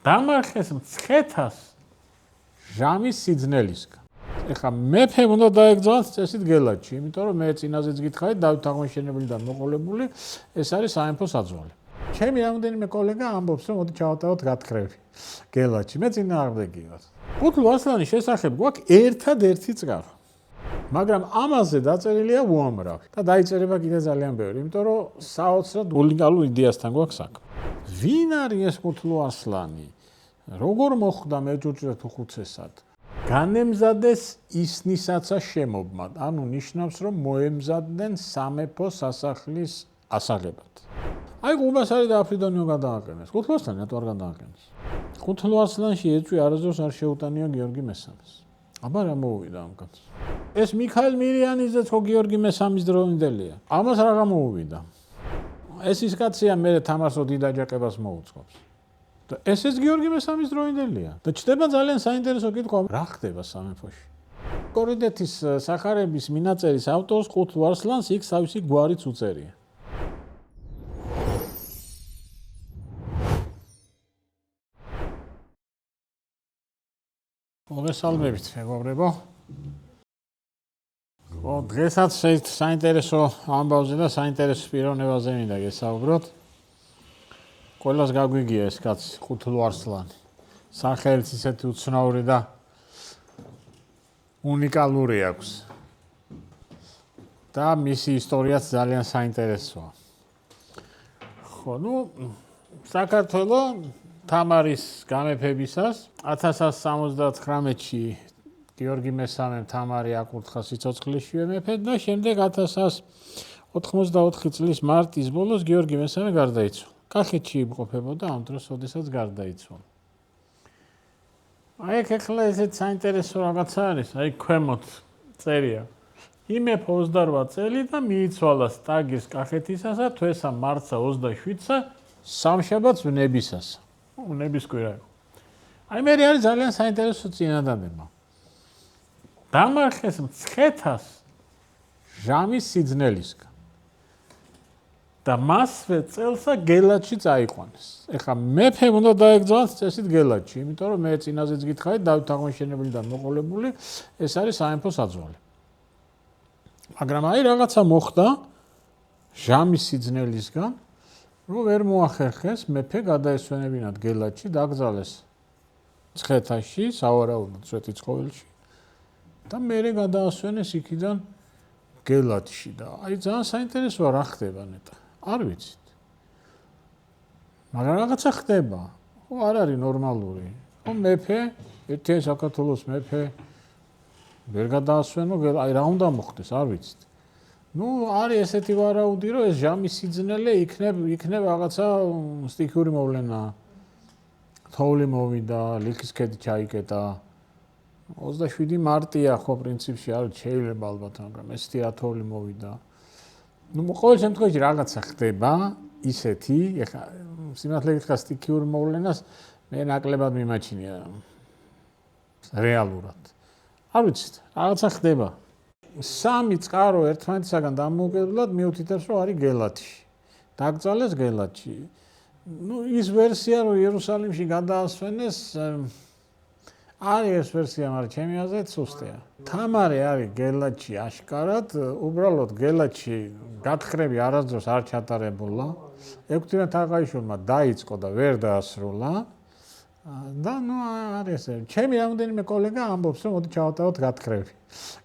დამარხეს მცხეთას ჟამის სიძნელისგან. ეხლა მეფე უნდა დაეგრძალოს წესით გელათში, იმიტომ რომ მე წინაზეც გითხარით დავით აღმაშენებლიდან მოყოლებული, ეს არის სამეფო საძვალე. ჩემი რამდენიმე კოლეგა ამბობს, რომ მოდი ჩავატაროთ გათხრები გელათში. მე წინააღმდეგი ვარ. კუთლუ ასლანის შესახებ გვაქვს ერთადერთი წყარო. მაგრამ ამაზე დაწერილია უამრავი და დაიწერება კიდე ძალიან ბევრი, იმიტომ რომ საოცრად უნიკალურ იდეასთან გვაქვს საქმე. ვინ არის ეს კუთლუ ასლანი? როგორ მოხვდა მეჯუჯრეთ უხუცესად? განემზადეს ისნისაცა შემობმა, ანუ ნიშნავს, რომ მოემზადნენ სამეფო სასახლის ასაღებად. აი ყუბასარი და აფრიდონიო გადააყენეს. კუთლუ ასლანი რატო არ გადააყენეს? კუთლუ ასლანში ეჭვი არასდროს არ შეუტანია გიორგი მესამეს. აბა რა მოუვიდა ამ კაცს? ეს მიქაელ მირიანიძეც ხო გიორგი მესამის დროინდელია. ამას რა გამოუვიდა? ეს ის კაცია მე თამარსო დიდ აჯანყებას მოუწყობს. და ესეც გიორგი მესამის დროინდელია. და ჩდება ძალიან საინტერესო კითხვა, რა ხდება სამეფოში? კორიდეთის სახარების მინაწერის ავტორს კუთლუ ასლანს იქ თავისი გვარიც უწერია. მოგესალმებით, მეგობრებო. დღესაც საინტერესო ამბავზე და საინტერესო პიროვნებაზე მინდა გესაუბროთ. ყველას გაგვიგია ეს კაცი, კუთლუ ასლანი. სახელიც ისეთი უცნაური და უნიკალური აქვს. და მისი ისტორიაც ძალიან საინტერესოა. ხო, საქართველოს თამარის გამეფებისას 1179-ში გიორგი მესამემ თამარი აკურთხა სიცოცხლეშივე მეფედ და შემდეგ 1184 წლის მარტის ბოლოს გიორგი მესამე გარდაიცვალა. კახეთში იმყოფებოდა ამ დროს, როდესაც გარდაიცვალა. აი ეხლა ესეც საინტერესო რაღაცა არის, აი ქვემოთ წერია. იმეფა 28 წელი და მიიცვალა სტაგის კახეთისასა თვესა მარტსა 27-სა სამშაბათს ვნებისასა. ნებისკვირა. აი მე არის ძალიან საინტერესო წინადადება. დამარხეს მცხეთას ჟამის სიძნელისგან. და მასვე წელსა გელათში წაიყვანეს. ეხლა მეფე უნდა დაეგრძალოს წესით გელათში, იმიტომ რომ მე წინაზეც გითხარით დავით აღმაშენებლიდან მოყოლებული, ეს არის სამეფო საძვალე. მაგრამ აი რაღაცა მოხდა ჟამის სიძნელისგან, რომ ვერ მოახერხეს მეფე გადაესვენებინათ გელათში, დაკრძალეს მცხეთაში, სავარაუდოდ სვეტიცხოველში და მერე გადაასვენეს იქიდან გელათში და აი ძალიან საინტერესოა რა ხდება ნეტა. არ ვიცით. მაგრამ რაღაცა ხდება. ხო არ არის ნორმალური. ხო მეფე, ერთიან საქართველოს მეფე ვერ გადაასვენო, აი რა უნდა მოხდეს, არ ვიცით. არის ესეთი ვარაუდი, რომ ეს ჟამის სიძნელე იქნება რაღაცა სტიქიური მოვლენა. თოვლი მოვიდა, ლიქის ქედი ჩაიკეტა. 27 მარტია ხო პრინციპში არ შეიძლება ალბათ, მაგრამ ესეთი ათოვლი მოვიდა. ყოველ შემთხვევაში რაღაცა ხდება ისეთი, ეხლა სიმართლე გითხრა სტიქიურ მოვლენას მე ნაკლებად მიმაჩნია რეალურად. არ ვიცით, რაღაცა ხდება. სამი წყარო ერთმანეთისაგან დამოუკიდებლად მიუთითებს, რომ არის გელათში. დაკრძალეს გელათში. ის ვერსია, რომ იერუსალიმში გადაასვენეს, არის ეს ვერსია, მაგრამ ჩემი აზრით სუსტია. თამარი არის გელათში აშკარად, უბრალოდ გელათში გათხრები არასდროს არ ჩატარებულა. ექვთიმე თაყაიშვილმა დაიწყო და ვერ დაასრულა. და არის ესე. ჩემი რამდენიმე კოლეგა ამბობს, რომ მოდი ჩავატაროთ გათხრები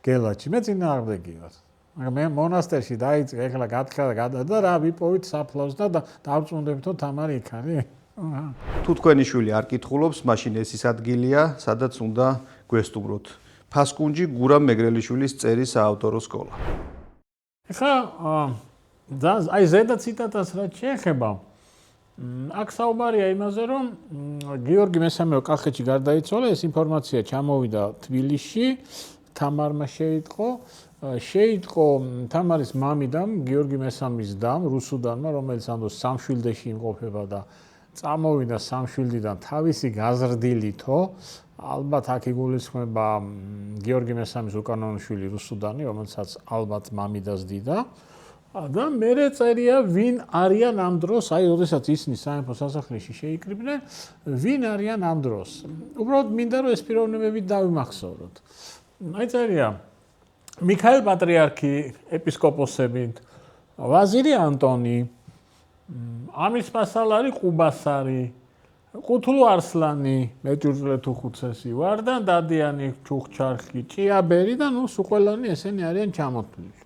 გელათში. მე წინააღმდეგი ვარ. მაგრამ მე მონასტერში დაიწყე, ეხლა გათხრა და რა ვიპოვით საფლავს და დავწუნდებით, რომ თამარი იქ არის. თუ თქვენი შვილი არ კითხულობს, მაშინ ეს ის ადგილია, სადაც უნდა გვესტუმროთ. ფასკუნჯი გურამ მეგრელიშვილის წერის საავტორო სკოლა. ეხლა აი ზედა ციტატას რაც შეეხება, აქ საუბარია იმაზე, რომ გიორგი მესამე კახეთში გარდაიცვალა, ეს ინფორმაცია ჩამოვიდა თბილისში, თამარმა შეიტყო თამარის მამიდამ, გიორგი მესამის დამ, რუსუდანმა, რომელიც ამ დროს სამშვილდეში იმყოფება და წამოვიდა სამშვილდიდან თავისი გაზრდილითო, ალბათ აქ იგულისხმება გიორგი მესამის უკანონო შვილი რუსუდანი, რომელსაც ალბათ მამიდას დიდა. და მერე წერია ვინ არიან ამ დროს, აი როდესაც ისინი სამეფო სასახლეში შეიკრიბნენ, ვინ არიან ამ დროს. უბრალოდ მინდა რომ ეს პიროვნებები დავიმახსოვროთ. აი წერია მიქაელ პატრიარქი, ეპისკოპოსები, ვაზირი ანტონი, ამის მასალარი ყუბასარი, ყუთლუ არსლანი, მეჭურჭლე თუხუცესი, ვარდან დადიანი, ჩუხჩარხი, ჭიაბერი და ნუ სუყველანი ესენი არიან ჩამოთვლილი.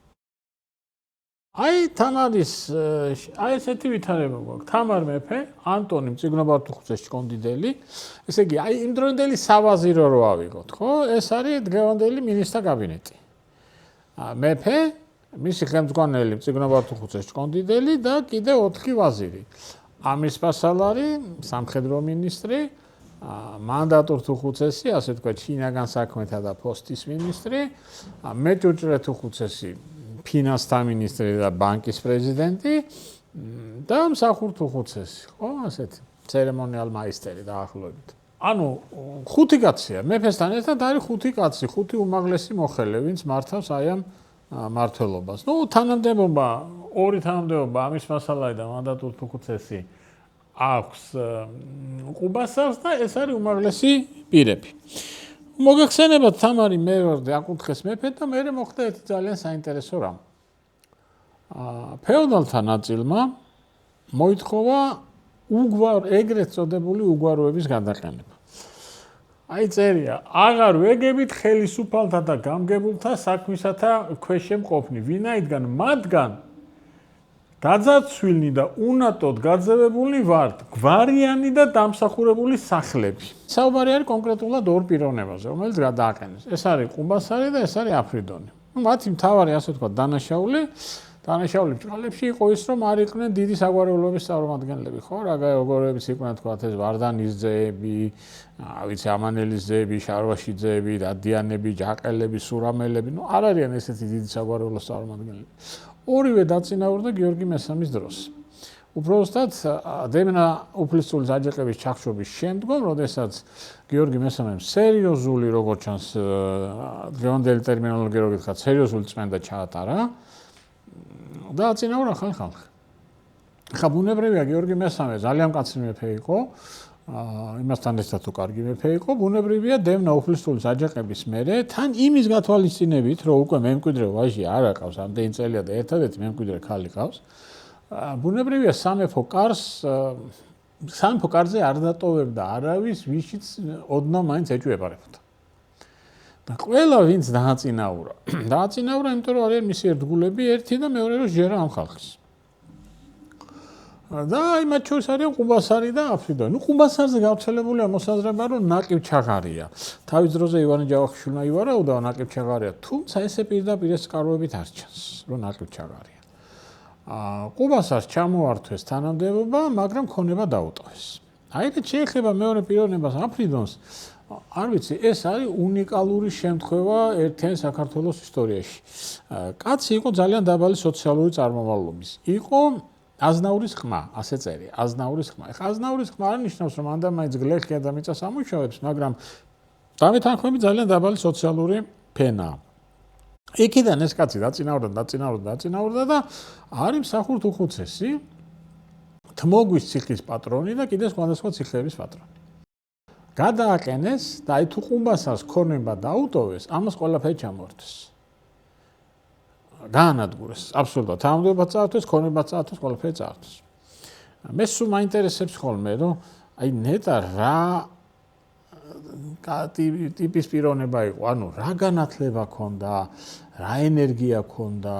აი თამარის აი ესეთი ვითარება გვაქვს. თამარ მეფე, ანტონი მწიგნობარ თუხუცესში კონდიდელი, ესე იგი აი იმ დროინდელი სავაზირო რო ავიღოთ, ხო? ეს არის დღევანდელი მინისტრთა კაბინეტი. მეფე, მისი ხელმძღვანელი მწიგნობარ თუხუცესში კონდიდელი და კიდე 4 ვაზირი. ამის პასალარი, სამხედრო მინისტრი, მანდატურ თუხუცესი, ასე ვთქვათ, შინაგან საქმეთა და პოსტის მინისტრი, მეჭურჭლე თუხუცესი, ფინანსთა მინისტრი და ბანკის პრეზიდენტი და მსახურ თუხუცესი, ხო, ასეთი ცერემონიალ მაისტერი დაახლოებით. ანუ 5 კაცია, მეფესთან ერთად არის 5 კაცი, 5 უმაღლესი მოხელე, ვინც მართავს აი ამ მართლობას. ნუ თანამდებობა, 2 თანამდებობა ამის მასალარი და მანდატურ თუხუცესი აქვს ყუბასარს და ეს არის უმაღლესი პირები. მოგეხსენებათ თამარი მეორე აკურთხეს მეფედ და მერე მოხდა ერთი ძალიან საინტერესო რამ. ფეოდალთა ნაწილმა მოითხოვა ეგრეთ წოდებული უგვაროების გადაყენება. აი წერია, აღარ ვეგებით ხელისუფალთა და გამგებულთა საქმისათა ქვეშემყოფნი, ვინაიდან მათგან გაძარცვილნი და უნატოდ გაძევებული ვართ გვარიანი და დამსახურებული სახლები. საუბარი არის კონკრეტულად 2 პიროვნებაზე, რომელიც გადააყენეს. ეს არის ყუბასარი და ეს არის აფრიდონი. მათი მთავარი, ასე ვთქვათ, დანაშაული ბრძოლებში იყო ის, რომ არ იყვნენ დიდი საგვარეულოების წარმომადგენლები, ხო? როგორებიც იყვნენ, თქვათ, ეს ვარდანის ძეები, ვიცი, ამანელის ძეები, შარვაშიძეები, დადიანები, ჯაყელები, სურამელები, ნუ არ არიან ესეთი დიდი საგვარეულოს წარმომადგენლები. ორივე დაწინაურდა გიორგი მესამის დროს. უბრალოდ დემნა უფლისწულის აჯანყების ჩახშობის შემდგომ, როდესაც გიორგი მესამემ სერიოზული, როგორც ჩანს, დღევანდელი ტერმინოლოგია რო გითხრათ, სერიოზული წმენდა ჩაატარა და აწინაურა ხალხი. ხა ბუნებრივია გიორგი მესამე ძალიან კაცი მეფე იყო, იმასთან ერთად თუ კარგი მეფე იყო, ბუნებრივია დემნა უფლისწულის აჯანყების მერე თან იმის გათვალისწინებით, რომ უკვე მემკვიდრე ვაჟი არ აყავს, ამდენი წელია და ერთადერთი მემკვიდრე ქალი ყავს, ბუნებრივია სამეფო კარზე არ დატოვებდა არავის, ვიშიც ოდნავ მაინც ეჭვებარებოდა. და ყველა ვინც დააწინაურა, იმიტომ რომ არიან მისი ერთგულები, ერთი და მეორე რომ შეერა ამ ხალხის. და აი მათ შორის არიან ყუბასარი და აფრიდონი. ნუ ყუბასარზე გავრცელებულია მოსაზრება, რომ ნაკიფჩაღარია. თავის დროზე ივანე ჯავახიშვილმა ივარაუდა, რომ ნაკიფჩაღარია, თუმცა ესე პირდაპირ ეს წყაროებით არ ჩანს, რომ ნაკიფჩაღარია. ყუბასარს ჩამოართვეს თანამდებობა, მაგრამ ქონება დაუტოვეს. აი და შეიძლება მეორე პიროვნებას აფრიდონს, არ ვიცი, ეს არის უნიკალური შემთხვევა ერთიან საქართველოს ისტორიაში. კაცი იყო ძალიან დაბალი სოციალური წარმომავლობის. იყო აზნაურის ხმა, ასე წერია, აზნაურის ხმა. ეხლა აზნაურის ხმა არ ნიშნავს, რომ ამდენ მაინც გლეხია და მიწას ამუშავებს, მაგრამ დამეთანხმები ძალიან დაბალი სოციალური ფენაა. იქიდან ეს კაცი დაწინაურდა და არის მსახურ თუხუცესი, თმოგვის ციხის პატრონი და კიდე სხვადასხვა ციხეების პატრონი. გადააყენეს და აი თუ ყუბასარს ქონება დაუტოვეს, ამას ყველაფერი ჩამოართვეს. გაანადგურეს, აბსოლუტურად. თანამდებობაც წაართვეს, ქონებაც წაართვეს, ყველაფერი წაართვეს. მე სულ მაინტერესებს ხოლმე, რომ აი ნეტა რა ტიპის პიროვნება იყო, ანუ რა განათლება ჰქონდა, რა ენერგია ჰქონდა,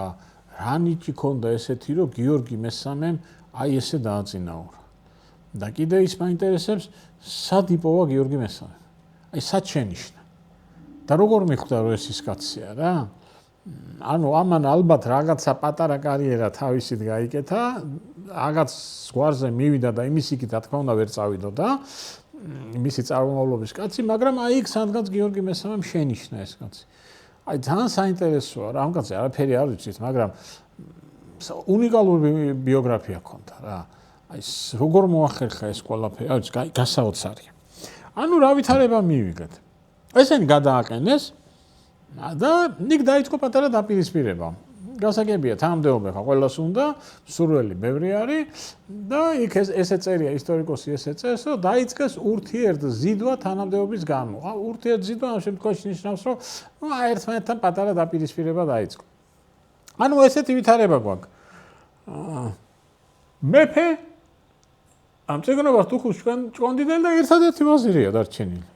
რა ნიჭი ჰქონდა ესეთი, რომ გიორგი მესამემ აი ესე დააწინაურა. და კიდე ის მაინტერესებს, სად იპოვა გიორგი მესამე. აი სად შენიშნა. და როგორ მიხვდა, რომ ეს ის კაცია რა? ანუ ამან ალბათ რაღაცა პატარა კარიერა თავისით გაიკეთა, რაღაც ზღვარზე მივიდა და იმის იქით რა თქმა უნდა ვერ წავიდოდა მისი წარმომავლობის კაცი, მაგრამ აი იქ სადღაც გიორგი მესამემ შენიშნა ეს კაცი. აი ძალიან საინტერესოა რა, ამ კაცზე არაფერი არ ვიცით, მაგრამ უნიკალური ბიოგრაფია ჰქონდა რა. აი როგორ მოახერხა ეს ყველაფერი, აი გასაოცარია. ანუ რა ვითარება მივიგეთ. ესენი გადააყენეს და იქ დაიწყო პატარა დაპირისპირება. გასაგებია, თანამდებობა ხა ყველას უნდა, სურველი ბევრი არის და იქ ესე წერია ისტორიკოსი ესე წერს, რომ დაიწყეს ურთიერთზიდვა თანამდებობის გამო. ურთიერთზიდვა ამ შემთხვევაში ნიშნავს, რომ ერთმანეთთან პატარა დაპირისპირება დაიწყო. ანუ ესეთი ვითარება გვაქვს. მეფე ამ წეგნობას თუ ხუს ჭკონდიდელი და ერთადერთი ვაზირია დარჩენილი.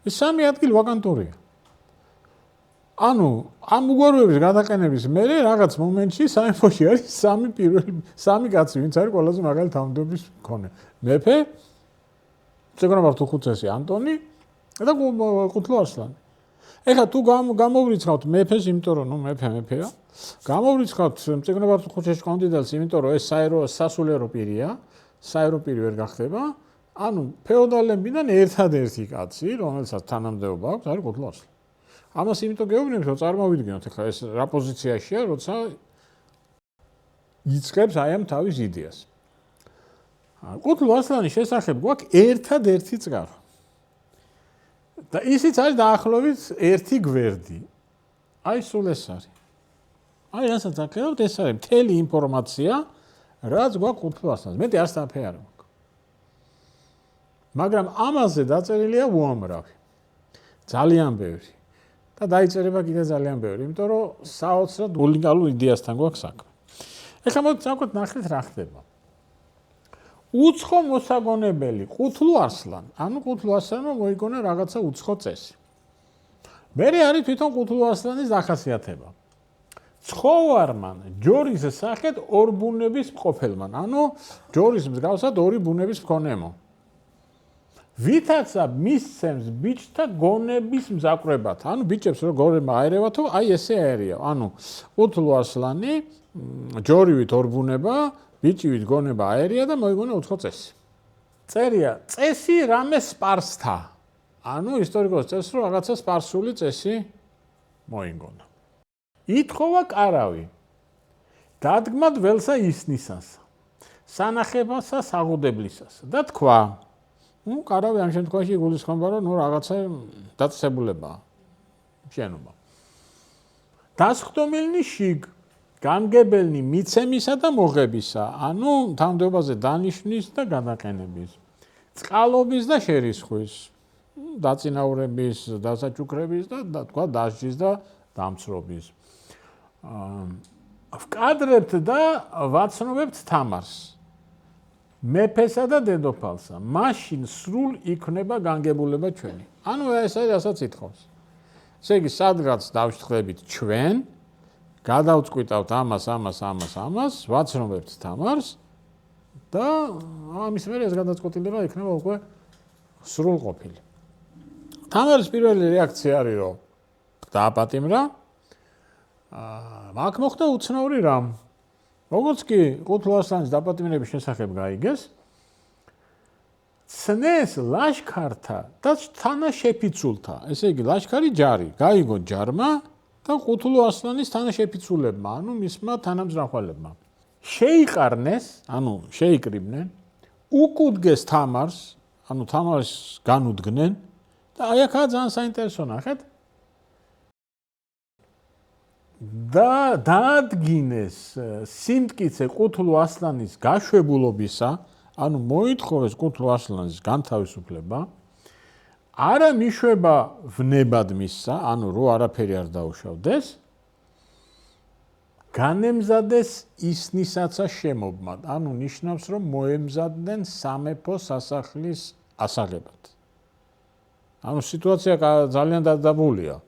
ეს სამი ადგილი ვაკანტურია. ანუ ამ უგვაროების გადაყენების მერე რაღაც მომენტში სამეფოში არის სამი კაცი, ვინც არის ყველაზე მაგარი თანამდებობის მქონე. მეფე, წეგნობა თუ ხუცესი ანტონი და ყუთლო არსლანი. ეხლა თუ გამოვრიცხავთ მეფეს, იმიტომ რომ მეფეა. გამოვრიცხავთ წეგნობა თუ ხუცეში ჭკონდიდელს, იმიტომ რომ ეს სასულიერო პირია. საერო პირი ვერ გახდება, ანუ ფეოდალებიდან ერთადერთი კაცი, რომელსაც თანამდებობა აქვს, არის ყუთლო არსლანი. ამას იმიტომ გეუბნებით, რომ წარმოვიდგინოთ, ეხლა ეს რა პოზიციაშია, როცა იწყებს აი ამ თავის იდეას. ყუთლო არსლანის შესახებ გვაქვს ერთადერთი წყარო. და ისიც არის დაახლოებით 1 გვერდი. აი სულ ეს არის. აი რასაც აკეთებთ, ეს არის მთელი ინფორმაცია, რაც გვაქვს ყუთლო არსლანს. მეტი არც თაფე არ მაქვს. მაგრამ ამაზე დაწერილია უამრავი. ძალიან ბევრი. და დაიწერება კიდე ძალიან ბევრი, იმიტომ რომ საოცრად უნიკალურ იდეასთან გვაქვს საქმე. ეხლა მოდით საკუთრ ნახეთ რა ხდება. უცხო მოსაგონებელი ყუთლო არსლან, ანუ ყუთლო არსლანმა მოიგონა რაღაცა უცხო წესი. მერე არის თვითონ ყუთლო არსლანის დახასიათება. ცხოვარმან ჯორის სახეთ ორ ბუნების მყოფელმან, ანუ ჯორის მსგავსად ორი ბუნების მქონემო. ვითაცა მისცემს ბიჭთა გონების მზაკვრებად. ანუ ბიჭებს რო გონება აერევათო, აი ესე აერია. ანუ ყუთლო არსლანი ჯორივით ორ ბუნება, ბიჭივით გონება აერია და მოიგონა უცხო წესი. წერია წესი რამე სპარსთა. ანუ ისტორიკოსი წერს, რომ რაღაცა სპარსული წესი მოიგონა. ითხოვა კარავი. დადგმად ველსა ისნისას. სანახებასა საღუდებლისას და თქვა კარავი ამ შემთხვევაში გულისხმობა, რომ რაღაცა დაწესებულებაა. შენობა. დასხდომილნი შიგ, გამგებელნი მიცემისა და მოღებისა, ანუ თანამდებობაზე დანიშვნის და გადაყენების, წყალობის და შერისხვის, დაწინაურების, დასაჩუქრების და თქვა დასჯის და დამცრობის. ვკადრებთ და ვაცნობებთ თამარს. მეფესა და დედოფალსა, მაშინ სრულ იქნება განგებულება ჩვენი. ანუ ეს არის რასაც ითხოვს. ესე იგი, სადღაც დავშთხებით ჩვენ, გადავწყვიტავთ ამას, ვაცნობებთ თამარს და ამის მერე ეს გადაწყვეტილება იქნება უკვე სრულყოფილი. თამარის პირველი რეაქცია არის, რომ დააპატიმრა. აქ მოხდა უცნაური რამ. როგორც კი ყუთლო არსლანის დაპატიმრების შესახებ გაიგეს, ცნეს ლაშქართა და თანაშეფიცულთა, ესე იგი ლაშქარი ჯარი, გაიგო ჯარმა და ყუთლო არსლანის თანაშეფიცულებმა, ანუ მისმა თანამძრახველებმა. შეიყარნეს, ანუ შეიკრიბნენ, უკუდგეს თამარს, ანუ თამარს განუდგნენ და აი აქაა ძალიან საინტერესო ნახეთ. და დაადგინეს სიმტკიცე ყუთლო არსლანის გაშვებულობისა, ანუ მოითხოვეს ყუთლო არსლანის განთავისუფლება, არა მიშვება ვნებად მისცა, ანუ რო არაფერი არ დაუშავდეს, განემზადეს ისნისაცა შემობმად, ანუ ნიშნავს, რომ მოემზადნენ სამეფო სასახლის ასაღებად. ანუ სიტუაცია ძალიან დადაბულია.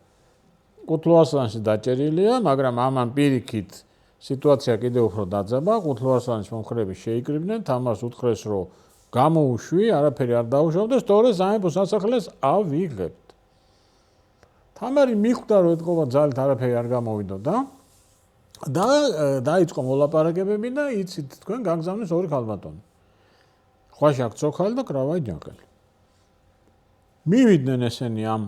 ყუთლო არსლანში დაჭერილია, მაგრამ ამან პირიქით სიტუაცია კიდევ უფრო დაძაბა, ყუთლო არსლანის მომხრეები შეიკრიბნენ, თამარს უთხრეს, რომ გამოუშვი, არაფერი არ დაუშავდეს, სწორედ სამეფო სასახლეს ავიღებთ. თამარი მიხვდა, რომ ეთყობა ძალით არაფერი არ გამოვიდოდა და დაიწყო მოლაპარაკებები და იცით თქვენ გაგზავნეს ორი ქალბატონი. ხვაშაკ ცოქალი და კრავაი ჯანყელი. მივიდნენ ესენი ამ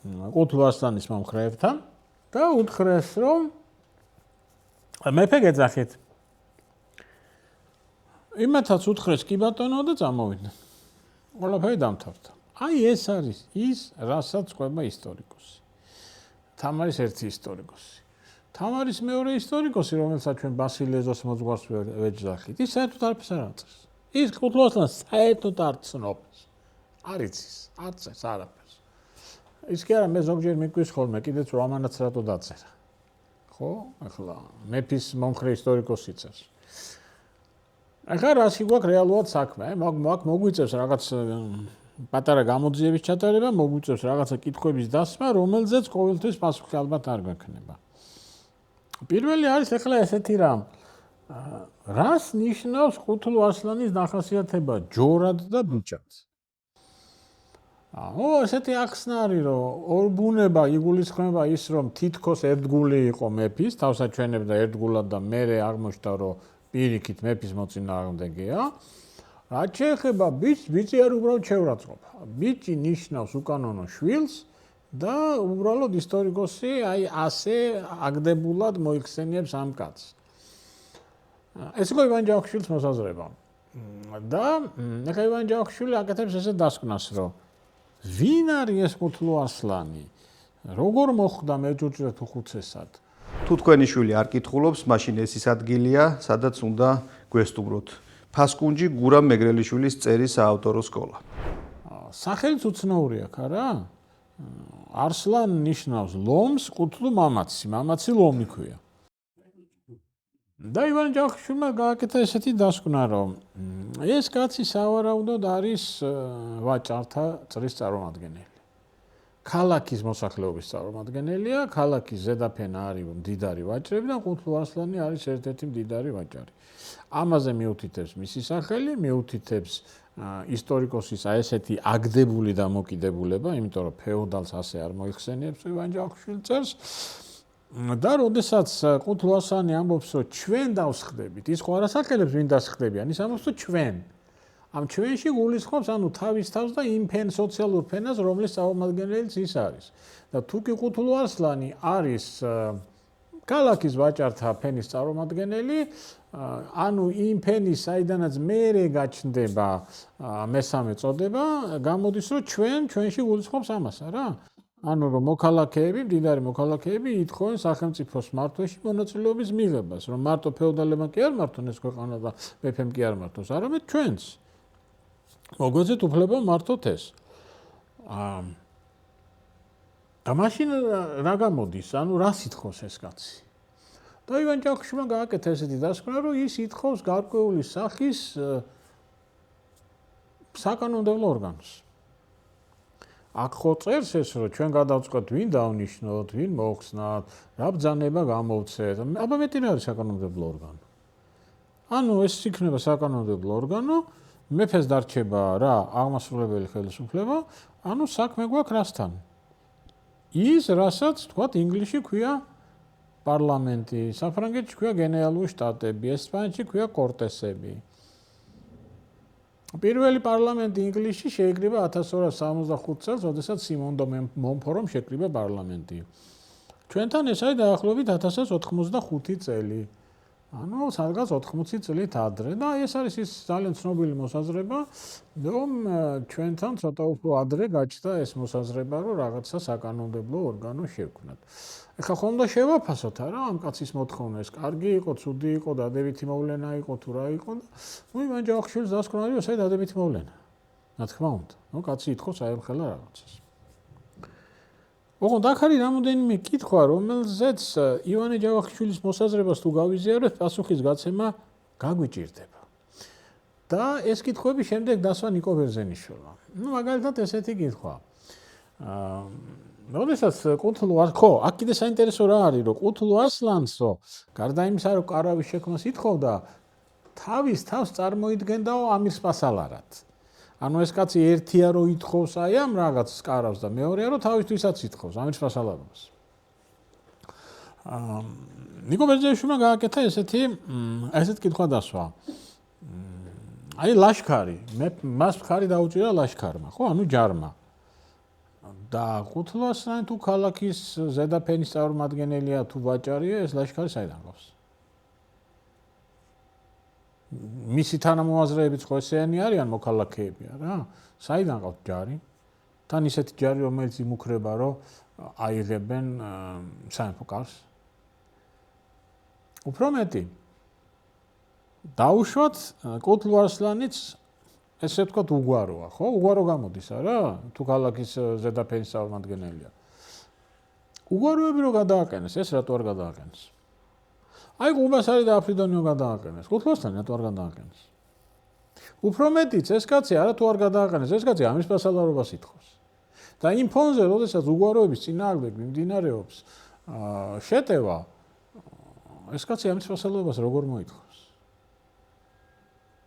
ყუთლო არსლანის მომხრეებთან და უთხრეს, რომ მეფე გეძახით. იმათაც უთხრეს კი ბატონო და წამოვიდნენ. ყველაფერი დამთავრდა. აი ეს არის ის, რასაც ყვება ისტორიკოსი. თამარის ერთი ისტორიკოსი. თამარის მეორე ისტორიკოსი, რომელსაც ჩვენ ბასილეზოს მოძღვარს ვეჯახით, ის საერთოდ არაფერს არ აწევს. ის კუთლოსლანს საერთოდ არ ცნობს. არ იცის, არ წეს არაფერს. ის კი არა, მე ზოგჯერ მიკვრის ხოლმე, კიდეც რომ ამანაც რატო დაწერა. ხო? ახლა მეფის მომხრე ისტორიკოსი წერს. ახლა რაში გვაქვს რეალურად საქმე? მაგ მოგვიწევს რაღაც პატარა გამოძიების ჩატარება, მოგვიწევს რაღაცა კითხვების დასმა, რომელზეც ყოველთვის პასუხი ალბათ არ გვექნება. პირველი არის ახლა ესეთი რამ. რას ნიშნავს ყუთლუ არსლანის დახასიათება ჯორად და ბიჭად? ესეთი ახსნა არის, რომ ორ ბუნება იგულისხმება ის, რომ თითქოს ერთგული იყო მეფის, თავსაჩვენებდა ერთგულად და მერე აღმოჩნდა, რომ პირიქით მეფის მოწინააღმდეგეა. რაც შეეხება ბიჭს, ბიჭი არ უბრალოდ შეურაცხყოფა. ბიჭი ნიშნავს უკანონო შვილს და უბრალოდ ისტორიკოსი ასე აგდებულად მოიხსენიებს ამ კაცს. ეს იყო ივან ჯავახიშვილის მოსაზრება. და ახლა ივან ჯავახიშვილი აკეთებს ესეთ დასკვნას, რომ ვინ არის ეს ყუთლუ არსლანი? როგორ მოხვდა მეჯურჭრეთ უხუცესად? თუ თქვენი შვილი არ კითხულობს, მაშინ ეს ის ადგილია, სადაც უნდა გვესტუმროთ. ფასკუნჯი გურამ მეგრელიშვილის წერის საავტორო სკოლა. სახელიც უცნაური აქვს, არა? არსლან ნიშნავს ლომს, ყუთლუ მამაცი, მამაცი ლომი ქვია. და ივან ჯავახიშვილმა გააკეთა ესეთი დასკვნა, რომ ეს კაცი სავარაუდოდ არის ვაჭართა წრის წარმომადგენელი. ქალაქის მოსახლეობის წარმომადგენელია, ქალაქის ზედაფენა არის მდიდარი ვაჭრები და ყუთლუ არსლანი არის ერთ-ერთი მდიდარი ვაჭარი. ამაზე მიუთითებს მისი სახელი, მიუთითებს ისტორიკოსის ესეთი აგდებული დამოკიდებულება, იმიტომ რომ ფეოდალს ასე არ მოიხსენიებს ივან ჯავახიშვილი წერს. და როდესაც ყუთლუ არსლანი ამბობს, რომ ჩვენ დავსხდებით, ის ხო არ ასახელებს ვინ დასხდებიან, ის ამბობს, რომ ჩვენ. ამ ჩვენში გულისხმობს ანუ თავის თავს და იმ სოციალურ ფენას, რომლის წარმომადგენელიც ის არის. და თუ კი ყუთლუ არსლანი არის ქალაქის ვაჭართა ფენის წარმომადგენელი, ანუ იმ ფენის, საიდანაც მერე გაჩნდება მესამე წოდება, გამოდის, რომ ჩვენში გულისხმობს ამას, არა? ანუ რომ მოქალაქეები, მდიდარი მოქალაქეები ითხოვენ სახელმწიფოს მართვაში მონაწილეობის მიღებას, რომ მარტო ფეოდალებმა კი არ მართონ ეს ქვეყანა და მეფემ კი არ მართოს, არამედ ჩვენც. მოგვეძეთ უფლება მართოთ ეს. და მაშინ რა გამოდის? ანუ რას ითხოვს ეს კაცი? და ივან ჯავახიშვილმა გააკეთა ესეთი დასკვნა, რომ ის ითხოვს გარკვეული სახის საკანონმდებლო ორგანოს. აქ ხო წერს ეს, რომ ჩვენ გადავწყვეტ, ვინ დავნიშნოთ, ვინ მოხსნათ, რა ბრძანება გამოვცეთ. აბა მეტი რა არის საკანონმდებლო ორგანო? ანუ ეს იქნება საკანონმდებლო ორგანო, მეფეს დარჩება რა აღმასრულებელი ხელისუფლება, ანუ საქმე გვაქვს რასთან? ის, რასაც თქვათ ინგლისში ქვია პარლამენტი, საფრანგეთში ქვია გენერალური შტატები, ესპანეთში ქვია კორტესები. პირველი პარლამენტი ინგლისში შეიკრიბა 1265 წელს, როდესაც სიმონ დე მონფორომ შეკრიბა პარლამენტი. ჩვენთან ეს არის დაახლოებით 1085 წელი. ანუ სადღაც 80 წლით ადრე და ეს არის ის ძალიან ცნობილი მოსაზრება, რომ ჩვენთან ცოტა უფრო ადრე გაჩნდა ეს მოსაზრება, რომ რაღაცა საკანონმდებლო ორგანო შევქმნათ. ეხლა ხომ და შევაფასოთ არა ამ კაცის მოთხოვნა, ეს კარგი იყო, ცუდი იყო, დადებითი მოვლენა იყო თუ რა იყო და ივან ჯავახიშვილის დასკვნა არის, ეს დადებითი მოვლენა. რა თქმა უნდა, კაცი ითხოვს აერხელა რაღაცას. ოღონდ აქ არის რამოდენიმე კითხვა, რომელზეც ივანე ჯავახიშვილის მოსაზრებას თუ გავიზიარებთ, პასუხის გაცემა გაგვიჭირდება. და ეს კითხვები შემდეგ დასვა ნიკო ბერძენიშვილმა. მაგალითად ესეთი კითხვა. როდესაც ყუთლუ ხო, აქ კიდე საინტერესო რა არის, რომ ყუთლუ არსლანსო, გარდა იმისა, რომ კარავის შექმნას ითხოვდა, თავის თავს წარმოიდგენდაო ამირ სპასალარად. ანუ ეს კაცი ერთია რომ ითხოვს აი ამ რაღაც კარავს და მეორეა რომ თავისთვისაც ითხოვს ამირ სპასალარობას. ნიკო ბერძენიშვილმა გააკეთა ესეთ კითხვა დასვა. აი ლაშქარი, მას მხარი დაუჭირა ლაშქარმა, ხო, ანუ ჯარმა. და ყუთლუ არსლანი თუ ქალაქის ზედაფენის წარმომადგენელია თუ ვაჭარია, ეს ლაშქარი საიდან ყავს? მისი თანამოაზრეებიც ხო ესენი არიან მოქალაქეები, რა? საიდან ყავს ჯარი? თან ისეთი ჯარი, რომელიც იმუქრება, რომ აიღებენ სამეფო კარს. უფრო მეტი დაუშვათ კუთლუ არსლანიც ესე ვთქვათ უგვაროა, ხო? უგვარო გამოდის არა? თუ ქალაქის ზედაფენის წარმომადგენელია. უგვაროები რო გადააყენეს, ეს რატო არ გადააყენეს? აი ყუბასარი და აფრიდონიო გადააყენეს. კუთლუასთან რატო არ გადააყენეს? უფრო მეტიც ეს კაცი არა თუ არ გადააყენეს, ეს კაცი ამის პასალარობას ითხოვს. და იმ ფონზე, როდესაც უგვაროების წინააღმდეგ მიმდინარეობს შეტევა, ეს კაცი ამის პასალარობას როგორ მოითხოვს?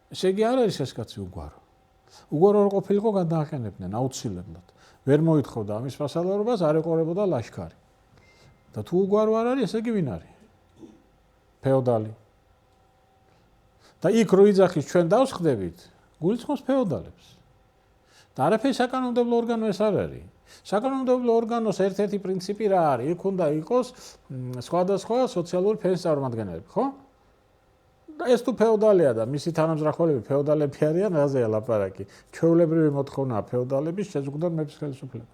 ესე იგი არ არის ეს კაცი უგვარო. უგვარო არ ყოფილიყო გადააყენებდნენ აუცილებლად. ვერ მოითხოვდა ამის პასალარობას, არ ეყურებოდა ლაშქარი. და თუ უგვარო არ არის, ესე იგი ვინ არის? ფეოდალი. და იქ რო იძახის ჩვენ დავსხდებით, გულისხმობს ფეოდალებს. და არაფერი საკანონმდებლო ორგანო ეს არ არის. საკანონმდებლო ორგანოს ერთ-ერთი პრინციპი რა არის? იქ უნდა იყოს სხვადასხვა სოციალური ფენის წარმომადგენლები, ხო? და ეს თუ ფეოდალია და მისი თანამზრახველები ფეოდალები არიან, რაზეა ლაპარაკი? ჩვეულებრივი მოთხოვნაა ფეოდალების შეზღუდვა მეფის ხელისუფლება.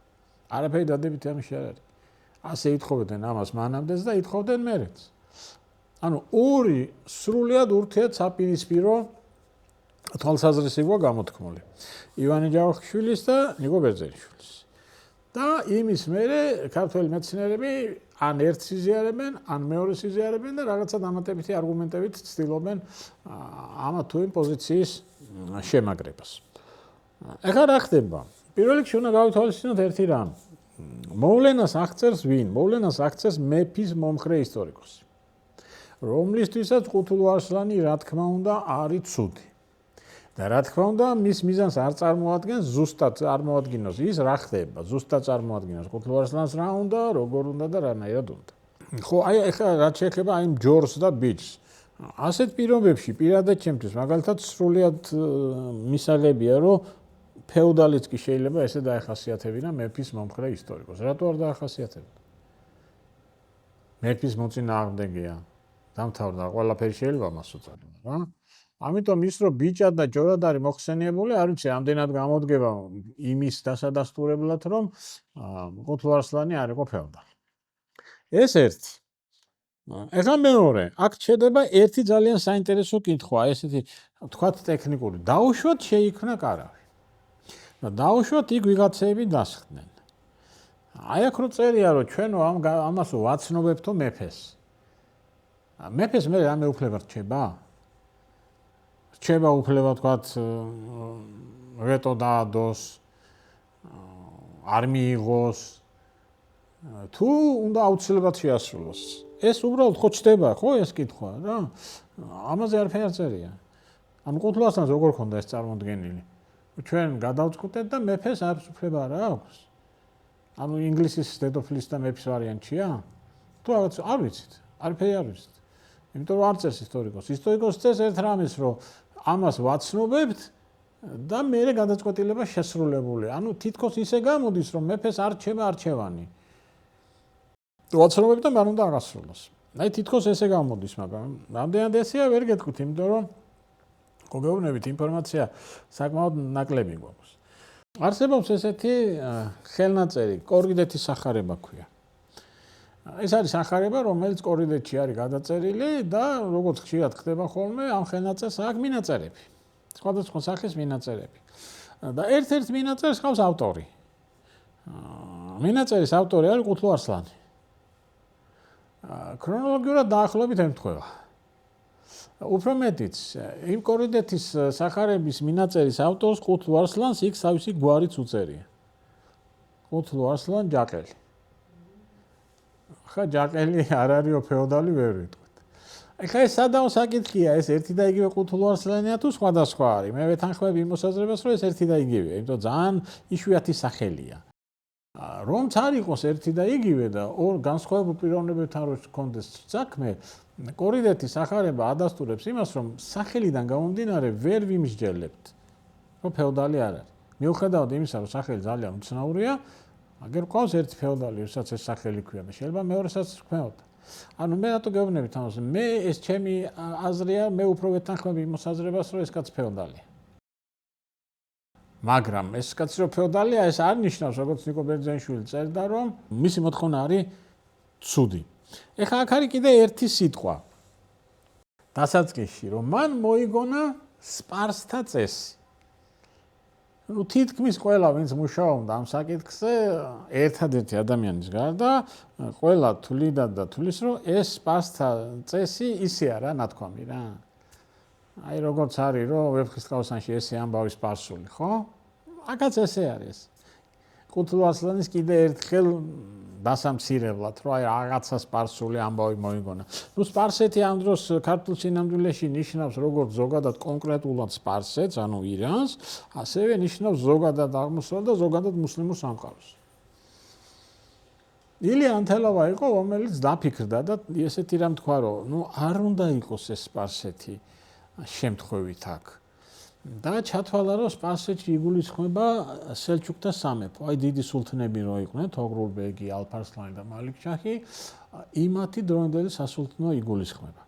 არაფერი დადებითი ამის არ არის. ასე ითხოვდნენ ამას მანამდეც და ითხოვდნენ მერეც. ანუ ორი სრულიად ურთიერთსაპირისპირო თვალსაზრისია გამოთქმული. ივანე ჯავახიშვილის და ნიკო ბერძენიშვილის. და იმის მერე ქართველი მეცნიერები ან ერთს იზიარებენ, ან მეორეს იზიარებენ და რაღაცა დამატებითი არგუმენტებით ცდილობენ ამა თუ იმ პოზიციის შემაგრებას. ეხლა რა ხდება? პირველ რიგში უნდა გავითვალისწინოთ ერთი რამ. მოვლენას აღწერს ვინ? მოვლენას აღწერს მეფის მომხრე ისტორიკოსი. რომლისთვისაც კუთლუ არსლანი რა თქმა უნდა არის ცუდი. და რა თქმა უნდა მის მიზანს არ წარმოადგენს ზუსტად წარმოადგინოს ის რა ხდება, ზუსტად წარმოადგინოს კუთლუ არსლანს რა უნდა, როგორ უნდა და რანაირად უნდა. ხო, აი ეხლა რაც შეეხება აი ჯორს და ბიჭს. ასეთ პირობებში პირადად ჩემთვის მაგალითად სრულიად მისაღებია, რომ ფეოდალიც კი შეიძლება ესე დაეხასიათებინა მეფის მომხრე ისტორიკოს. რატო არ დაახასიათებდა? მეფის მოწინააღმდეგეა. დამთავრდა ყველაფერი შეიძლება მას უწოდოს, რა? ამიტომ ის რომ ბიჭად და ჯორად არის მოხსენიებული, არ ვიცი, ამდენად გამოდგება იმის დასადასტურებლად, რომ კუთლუ არსლანი არ იყო ფეოდალი. ეს ერთი. ეხლა მეორე, აქ შედება ერთი ძალიან საინტერესო კითხვა, ესეთი თქვათ ტექნიკური. დაუშვათ შეიქმნა კარავი. და დაუშვათ იქ ვიღაცები დასხდნენ. აი აქ რო წერია, რომ ჩვენო ამას ვაცნობებთო მეფეს. მეფეს მე რამე უფლება რჩება? რჩება უფლება თქვათ ვეტო დაადოს, არ მიიღოს, თუ უნდა აუცილებლად შეასრულოს. ეს უბრალოდ ხო ჩდება, ხო ეს კითხვა რა? ამაზე არაფერი არ წერია. ანუ კუთლუ არსლანს როგორ ხონდა ეს წარმოდგენილი? ჩვენ გადავწყვეტეთ და მეფეს აქვს უფლება რა აქვს? ანუ ინგლისის დედოფლის და მეფის ვარიანტია? თუ რაღაც არ ვიცით, არაფერი არ ვიცით. იმიტომ რომ არ წერს ისტორიკოსი. ისტორიკოსი წერს ერთ რამეს, რომ ამას ვაცნობებთ და მერე გადაწყვეტილება შესრულებული. ანუ თითქოს ისე გამოდის, რომ მეფეს არ რჩება არჩევანი. ვაცნობებთ და მან უნდა აღასრულოს. აი თითქოს ესე გამოდის, მაგრამ რამდენად ესეა ვერ გეტყვით, იმიტომ რომ გოგეუბნებით ინფორმაცია საკმაოდ ნაკლები გვაქვს. არსებობს ესეთი ხელნაწერი, კორიდეთის სახარება ქვია. ეს არის სახარება, რომელიც კორიდეთში არის გადაწერილი და როგორც ხშირად ხდება ხოლმე, ამ ხელნაწერს აქვს მინაწერები. სხვადასხვა სახის მინაწერები. და ერთ-ერთ მინაწერს ყავს ავტორი. მინაწერის ავტორი არის კუთლუ არსლანი. ქრონოლოგიურად დაახლოებით ემთხვევა. უფრო მეტიც, იმ კორიდეთის სახარების მინაწერის ავტორს კუთლუ არსლანს იქ თავისი გვარიც უწერია. კუთლუ არსლან ჯაყელი. ხა ჯაყელი არ არისო ფეოდალი ვერ ვიტყვით. ეხლა ეს სადაო საკითხია, ეს ერთი და იგივე კუთლუ არსლანია თუ სხვადასხვა არის? მე ვეთანხმები იმ მოსაზრებას, რომ ეს ერთი და იგივეა, იმიტომ ძალიან იშვიათი სახელია. რომც არ იყოს ერთი და იგივე და ორ განსხვავებულ პიროვნებებთან რო ჰქონდეს საქმე, კორიდეთის სახარება ადასტურებს იმას, რომ სახელიდან გამომდინარე ვერ ვიმსჯელებთ, რომ ფეოდალი არ არის. მიუხედავად იმისა, რომ სახელი ძალიან უცნაურია, აგერ ყავს ერთი ფეოდალი, ვისაც ეს სახელი ქვია და შეიძლება მეორესაც ჰქვეოდა. ანუ მე რატო გეუბნებით ამას? მე ეს ჩემი აზრია, მე უფრო ვეთანხმები იმ მოსაზრებას, რომ ეს კაც ფეოდალია. მაგრამ ეს კაცი რო ფეოდალია, ეს არ ნიშნავს, როგორც ნიკო ბერძენიშვილი წერდა, რომ მისი მოთხოვნა არის ცუდი. ეხლა აქ არის კიდე ერთი სიტყვა. დასაწყისში, რომ მან მოიგონა სპარსთა წესი. თითქმის ყველა, ვინც მუშაობდა ამ საკითხზე, ერთადერთი ადამიანის გარდა, ყველა თვლიდა და თვლის, რომ ეს სპარსთა წესი ისე არა, ნათქვამი რა. აი როგორც არის, რომ ვეფხისტყაოსანში ესე ამბავი სპარსული, ხო? აქაც ესე არის. კუთლუ ასლანის კიდე ერთხელ დასამცირებლად, რომ აი რაღაცა სპარსული ამბავი მოიგონა. სპარსეთი ამ დროს ქართულ სინამდვილეში ნიშნავს როგორც ზოგადად კონკრეტულად სპარსეთს, ანუ ირანს, ასევე ნიშნავს ზოგადად აღმოსავლეთ და ზოგადად მუსლიმურ სამყაროს. ილია ანთელავა იყო, რომელიც დაფიქრდა და ესეთი რამ თქვა, რომ არ უნდა იყოს ეს სპარსეთი შემთხვევით აქ. და ჩათვალა, რომ სპარსეთში იგულისხმება სელჩუკთა სამეფო. აი დიდი სულთნები რო იყვნენ, თოგრულ ბეგი, ალფარსლანი და მალიქ-შაჰი, იმათი დროინდელი სასულთნო იგულისხმება.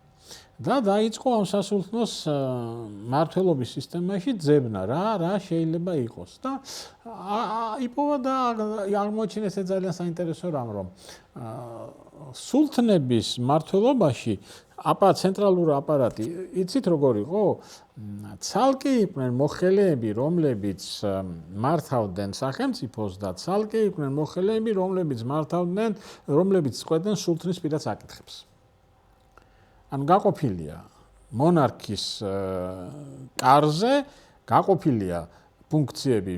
და დაიწყო ამ სასულთნოს მმართველობის სისტემაში ძებნა, რა შეიძლება იყოს. და იპოვა და აღმოჩინეს ეს ძალიან საინტერესო რამ, რომ სულთნების მმართველობაში ცენტრალური აპარატი, იცით როგორ იყო? ცალკე იყვნენ მოხელეები, რომლებიც მართავდნენ სახელმწიფოს და ცალკე იყვნენ მოხელეები, რომლებიც წყვეტდნენ სულთნის პირად საკითხებს. ანუ გაყოფილია მონარქის კარზე, გაყოფილია ფუნქციები.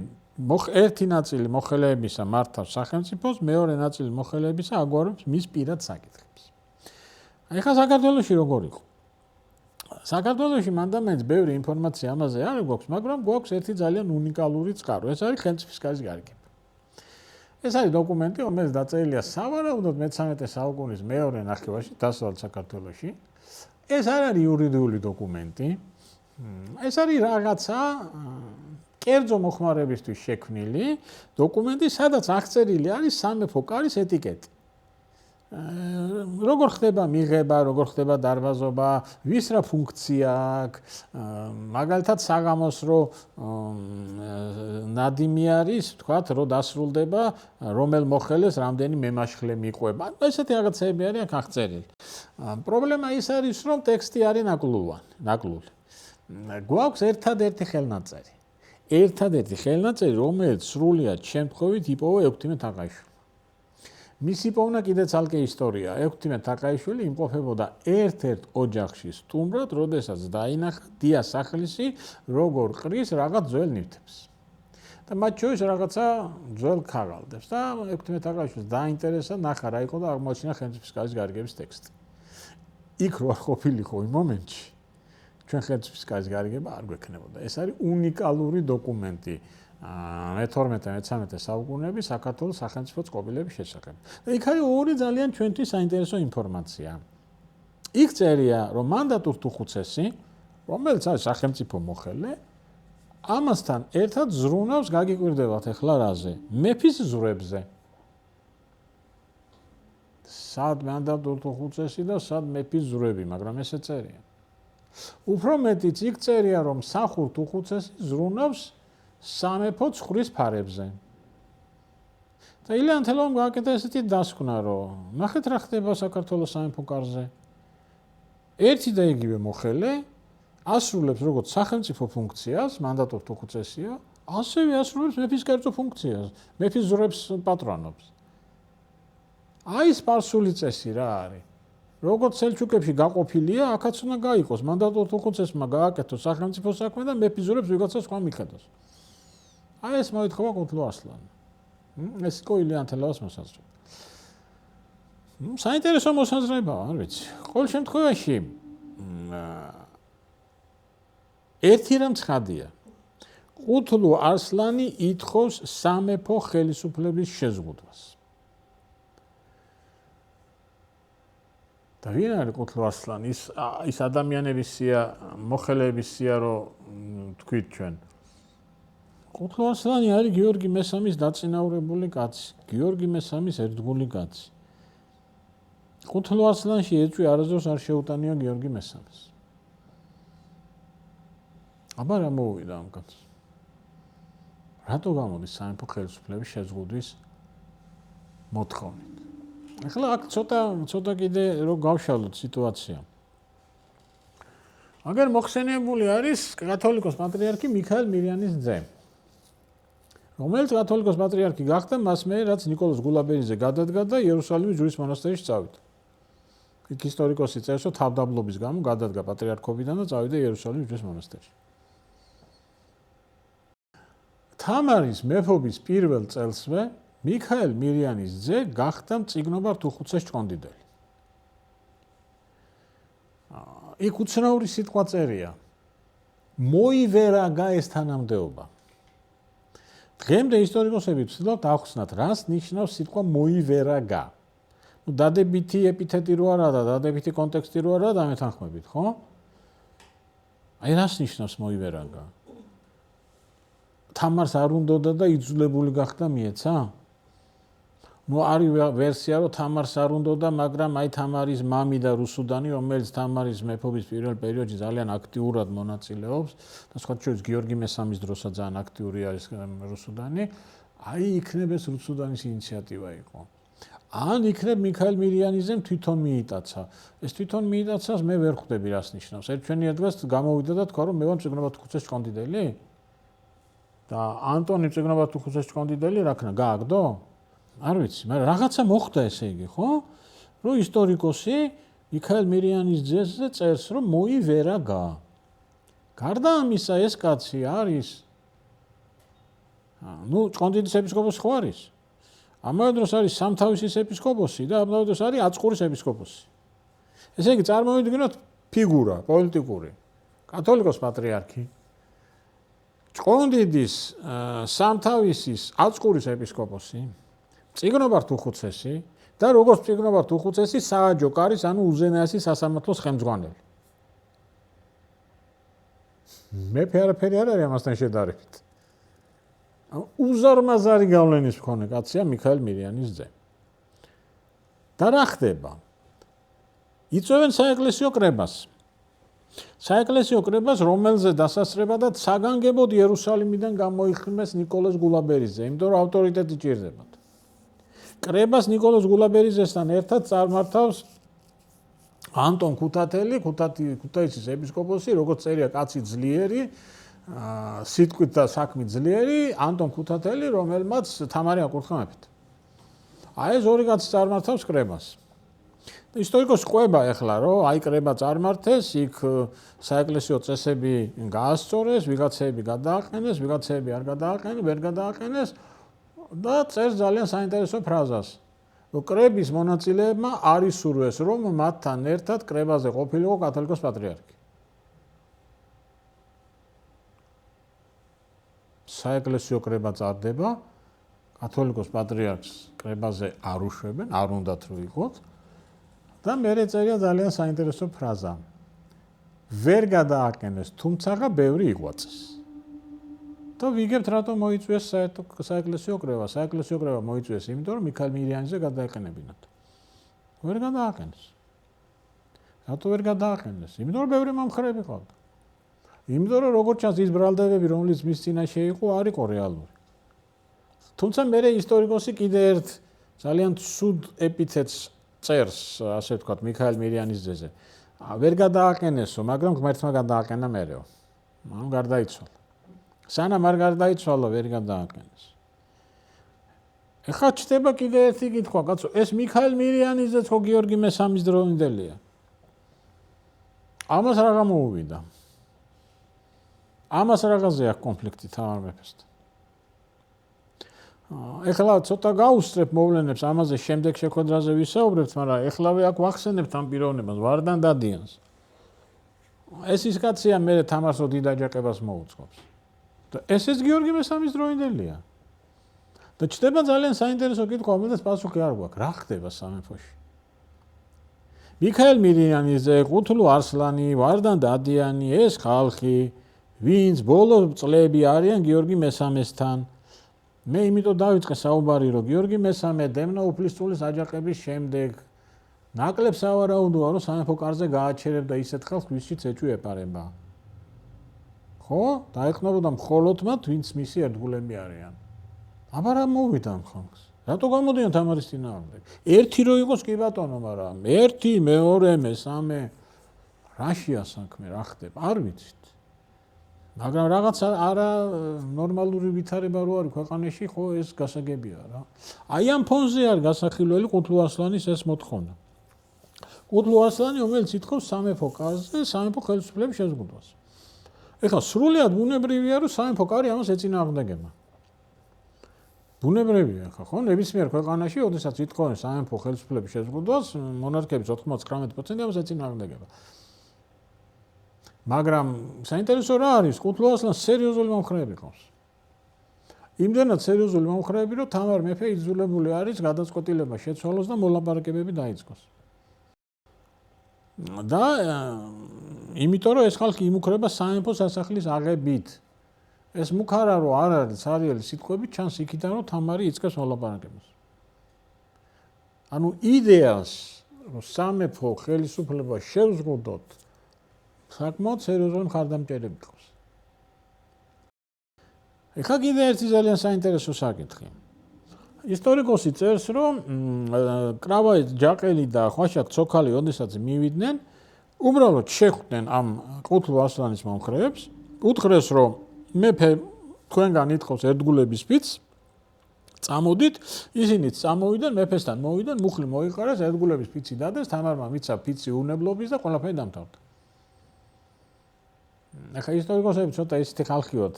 ერთი ნაწილი მოხელეებისა მართავს სახელმწიფოს, მეორე ნაწილი მოხელეებისა აგვარებს მის პირად საკითხებს. ეხლა საქართველოში როგორ იყო? საქართველოში მანდამენტს ბევრი ინფორმაცია ამაზე არ გვაქვს, მაგრამ გვაქვს ერთი ძალიან უნიკალური წყარო. ეს არის ხელმწიფის კარის გარიგება. ეს არის დოკუმენტი, რომელიც დაწერილია სავარაუდოდ მე-13 საუკუნის მეორე ნახევარში დასავლეთ საქართველოში. ეს არ არის იურიდიული დოკუმენტი. ეს არის რაღაცა კერძო მოხმარებისთვის შექმნილი დოკუმენტი, სადაც აღწერილი არის სამეფო კარის ეტიკეტი. როგორ ხდება მიღება, როგორ ხდება დარბაზობა, ვის რა ფუნქცია აქვს, მაგალითად საღამოს რო ნადიმი არის, თქვათ, რო დასრულდება, რომელ მოხელეს რამდენი მემაშხლე მიყვება. ესეთი რაღაცები არის აქ აღწერილი. პრობლემა ის არის, რომ ტექსტი არის ნაკლული. გვაქვს ერთადერთი ხელნაწერი. რომელიც სრულიად შემთხვევით იპოვა ექვთიმე თაყაიშვილმა. მისი პოვნა კიდე ცალკე ისტორია. ექვთიმე თაყაიშვილი იმყოფებოდა ერთ-ერთ ოჯახში სტუმრად, როდესაც დაინახა დია სახლისი, როგორ ყრის რაღაც ძველ ნივთებს. და მათ შორის რაღაცა ძველ ქაღალდებს და ექვთიმე თაყაიშვილს დაინტერესა, ნახა რა იყო და აღმოაჩინა ხელმწიფის კარის გარიგების ტექსტი. იქ რო არ ყოფილიყო იმ მომენტში, ჩვენ ხელმწიფის კარის გარიგება არ გვექნებოდა. ეს არის უნიკალური დოკუმენტი. მე-12-მე-13 საუკუნეების საქართველოს სახელმწიფო წყობილების შესახებ. და იქ არის ორი ძალიან ჩვენთვის საინტერესო ინფორმაცია. იქ წერია, რომ მანდატურ თუხუცესი, რომელიც არის სახელმწიფო მოხელე, ამასთან ერთად ზრუნავს, გაგიკვირდებათ ახლა რაზე? მეფის ზურებზე. სად მანდატურ თუხუცესი და სად მეფის ზურები, მაგრამ ესე წერია. უფრო მეტიც იქ წერია, რომ მსახურ თუხუცესი ზრუნავს სამეფო ცხრის ფარებზე. და ილია ანთელავამ გააკეთა ესეთი დასკვნა, რომ ნახეთ რა ხდება საქართველოს სამეფო კარზე. ერთი და იგივე მოხელე ასრულებს როგორც სახელმწიფო ფუნქციას, მანდატურ თუხუცესია, ასევე ასრულებს მეფის კერძო ფუნქციას, მეფის ზურებს პატრონობს. აი სპარსული წესი რა არის. როგორც სელჩუკებში გაყოფილია, აქაც უნდა გაიყოს მანდატურ თუხუცესმა გააკეთოს სახელმწიფო საქმე და მეფის ზურებს ვიღაცა სხვა მიხედოს. აი ეს მოითხოვა კუთლუ ასლანი. ეს იყო ილია ანთელავას მოსაზრება. საინტერესო მოსაზრებაა, არ ვიცი. ყოველ შემთხვევაში ერთი რამ ცხადია. კუთლუ ასლანი ითხოვს სამეფო ხელისუფლების შეზღუდვას. და ვინ არის კუთლუ ასლანი? ის ადამიანების სია, მოხელეების სია, რომ თქვით ჩვენ. კუთლუ ასლანი არის გიორგი მესამის დაწინაურებული კაცი, გიორგი მესამის ერთგული კაცი. კუთლუ ასლანში ეწვი არასდროს არ შეუტანია გიორგი მესამის. აბა რა მოუვიდა ამ კაცს? რატო გამოდის სამეფო ხელისუფლების შეზღუდვის მოთხოვნით? ახლა აქ ცოტა კიდე რო გავშალოთ სიტუაცია. მაგერ მოხსენებული არის კათოლიკოს პატრიარქი მიქაელ მირიანის ძე. რომელიც კათოლიკოს პატრიარქი გახდა მას მერე რაც ნიკოლოზ გულაბერიძე გადადგა და იერუსალიმის ჯვრის მონასტერში წავიდა. იქ ისტორიკოსი წერს, რომ თავდაბლობის გამო გადადგა პატრიარქობიდან და წავიდა იერუსალიმის ჯვრის მონასტერში. თამარის მეფობის პირველ წელსვე მიქაელ მირიანის ძე გახდა მწიგნობარ თუხუცეს ჭყონდიდელი. იქ უცნაური სიტყვა წერია. მოივერაგა ეს თანამდებობა. დღემდე ისტორიკოსები ცდილობთ ახსნათ, რას ნიშნავს სიტყვა მოივერაგა. დადებითი ეპითეტი რო არა და დადებითი კონტექსტი რო არა დამეთანხმებით, ხო? აი რას ნიშნავს მოივერაგა? თამარს არ უნდოდა და იძულებული გახდა მიეცა? არის ვერსია, რომ თამარს არ უნდოდა, მაგრამ აი თამარის მამი და რუსუდანი, რომელიც თამარის მეფობის პირველ პერიოდში ძალიან აქტიურად მონაწილეობს და სხვა შორის გიორგი მესამის დროსაც ძალიან აქტიური არის რუსუდანი, აი იქნებ ეს რუსუდანის ინიციატივა იყო. ან იქნებ მიქაელ მირიანიძემ თვითონ მიიტაცა. ეს თვითონ მიიტაცას მე ვერ ხვდები რას ნიშნავს. ერთვენია დღეს გამოვიდა და თქვა, რომ მე ვარ მწიგნობარ თუხუცეს ჭყონდიდელი და ანტონი მწიგნობარ თუხუცეს ჭყონდიდელი რა ქნა გააგდო? არ ვიცი, მაგრამ რაღაცა მოხდა ესე იგი, ხო? რომ ისტორიკოსი მიქაელ მირიანის ძეზე წერს, რომ მოივერაგა. გარდა ამისა ეს კაცი არის ჭყონდიდის ეპისკოპოსი ხო არის? ამავე დროს არის სამთავისის ეპისკოპოსი და ამავე დროს არის აწყურის ეპისკოპოსი. ესე იგი წარმოვიდგინოთ ფიგურა პოლიტიკური. კათოლიკოს პატრიარქი, ჭყონდიდის სამთავისის აწყურის ეპისკოპოსი, მწიგნობარ თუხუცესი და როგორც მწიგნობარ თუხუცესი სააჯო კარის, ანუ უზენაესი სასამართლოს ხელმძღვანელი. მეფე არაფერი არ არის ამასთან შედარებით. უზარმაზარი გავლენის მქონე კაცია მიქაელ მირიანის ძე. და რა ხდება? იწვევენ საეკლესიო კრებას. საეკლესიო კრებას, რომელზე დასასრებადად საგანგებოდ იერუსალიმიდან გამოიხმეს ნიკოლოზ გულაბერიძე, იმიტომ რომ ავტორიტეტი ჭირდებათ. კრებას ნიკოლოზ გულაბერიძესთან ერთად წარმართავს ანტონ ქუთათელი, ქუთაისის ეპისკოპოსი, როგორც წერია კაცი ძლიერი, სიტყვით და საქმით ძლიერი, ანტონ ქუთათელი, რომელმაც თამარი აკურთხა მეფედ. აი ეს ორი კაცი წარმართავს კრებას. ისტორიკოსი ყვება ეხლა, რომ აი კრება წარმართეს, იქ საეკლესიო წესები გაასწორეს, ვიღაცები გადააყენეს, ვიღაცები არ გადააყენეს, ვერ გადააყენეს და წერს ძალიან საინტერესო ფრაზას, რომ კრების მონაწილეებმა არ ისურვეს, რომ მათთან ერთად კრებაზე ყოფილიყო კათოლიკოს პატრიარქი. საეკლესიო კრება წარდება, კათოლიკოს პატრიარქს კრებაზე არ უშვებენ, არ უნდათ რომ იყოთ. და მერე წერია ძალიან საინტერესო ფრაზა. ვერ გადააყენეს, თუმცა ბევრი იღვაწეს. და ვიგებთ რატომ მოიწვიეს საეკლესიო კრება. საეკლესიო კრება მოიწვიეს, იმიტომ რომ მიქაელ მირიანიძე გადაეყენებინათ. ვერ გადააყენეს. რატო ვერ გადააყენეს? იმიტომ რომ ბევრი მომხრეები ყავდა. იმიტომ რომ როგორც ჩანს ის ბრალდებები, რომლის მის წინაშე იყო, არ იყო რეალური. თუმცა მერე ისტორიკოსი კიდე ერთ ძალიან ცუდ ეპითეტს წერს, ასე ვთქვათ, მიქაელ მირიანის ძეზე. ვერ გადააყენესო, მაგრამ ღმერთმა გადააყენა მერეო. ანუ გარდაიცვალა. სანამ არ გარდაიცვალა, ვერ გადააყენეს. ეხლა ჩდება კიდე ერთი კითხვა, კაცო, ეს მიქაელ მირიანის ძეც ხო გიორგი მესამის დროინდელია. ამას რა გამოუვიდა? ამას რაღაცზე აქვს კონფლიქტი თამარ მეფესთან. ეხლა ცოტა გაუსწრებ მოვლენებს ამაზე შემდეგ შეხვედრაზე ვისაუბრებთ, მაგრამ ეხლავე აქ ვახსენებთ ამ პიროვნებას, ვარდან დადიანს. ეს ის კაცია, მე თამარსო დიდ აჯანყებას მოუწყობს. და ესეც გიორგი მესამის დროინდელია. და ჩდება ძალიან საინტერესო კითხვა, რომელსაც პასუხი არ გვაქვს. რა ხდება სამეფოში? მიქაელ მირიანიძე, ყუთლუ არსლანი, ვარდან დადიანი, ეს ხალხი, ვინც ბოლო წლები არიან გიორგი მესამესთან. მე იმიტომ დავიწყე საუბარი, რომ გიორგი მესამე დემნო უფლისწულის აჯანყების შემდეგ ნაკლებს ავარაუდოა, რომ სამეფო კარზე გააჩერებდა ისეთ ხალხს, ვისშიც ეჭვი ეპარება. ხო? დაეყნობოდა მხოლოდ მათ, ვინც მისი ერთგულები არიან. აბა რა მოვიდა ამ ხალხს? რატო გამოდიან თამარის წინააღმდეგ? ერთი რო იყოს კი ბატონო, მაგრამ ერთი, მეორე, მესამე რაშია საქმე, რა ხდება? არ ვიცით. მაგრამ რაღაც არა ნორმალური ვითარება რო არის ქვეყანაში, ხო ეს გასაგებია რა. აი ამ ფონზე არის გასახილველი ყუთლუ ასლანის ეს მოთხოვნა. ყუთლუ ასლანი, რომელიც ითხოვს სამეფო კარზე, სამეფო ხელისუფლების შეზღუდვას. ეხლა სრულიად ბუნებრივია, რომ სამეფო კარი ამას ეწინააღმდეგება. ბუნებრივია ხა, ხო? ნებისმიერ ქვეყანაში, ოდესაც ითხოვენ სამეფო ხელისუფლების შეზღუდვას, მონარქების 99% ამას ეწინააღმდეგება. მაგრამ საინტერესო რა არის, ყუთლუ ასლანს სერიოზული მომხრეები ყავს. იმდენად სერიოზული მომხრეები, რომ თამარ მეფე იძულებული არის გადაწყვეტილება შეცვალოს და მოლაპარაკებები დაიწყოს. და იმიტომ რომ ეს ხალხი იმუქრება სამეფო სასახლის აღებით. ეს მუქარა რომ არ არის ცარიელი სიტყვები, ჩანს იქიდან რომ თამარი იწყებს მოლაპარაკებას. ანუ იდეას რომ სამეფო ხელისუფლება შევზღუდოთ საკმაოდ სერიოზული მხარდამჭერები ყავს. ეხლა კიდე ერთი ძალიან საინტერესო საკითხი. ისტორიკოსი წერს, რომ კრავაი ჯაყელი და ხვაშაკ ცოქალი ოდესაც მივიდნენ, უბრალოდ შეხვდნენ ამ ყუთლუ ასლანის მომხრეებს, უთხრეს, რომ მეფე თქვენგან ითხოვს ერთგულების ფიცს, წამოდით, ისინიც წამოვიდნენ, მეფესთან მოვიდნენ, მუხლი მოიყარეს, ერთგულების ფიცი დადეს, თამარმა მიცა ფიცი უნებლობის და ყველაფერი დამთავრდა. ეხლა ისტორიკოსები ცოტა ისეთი ხალხიოთ,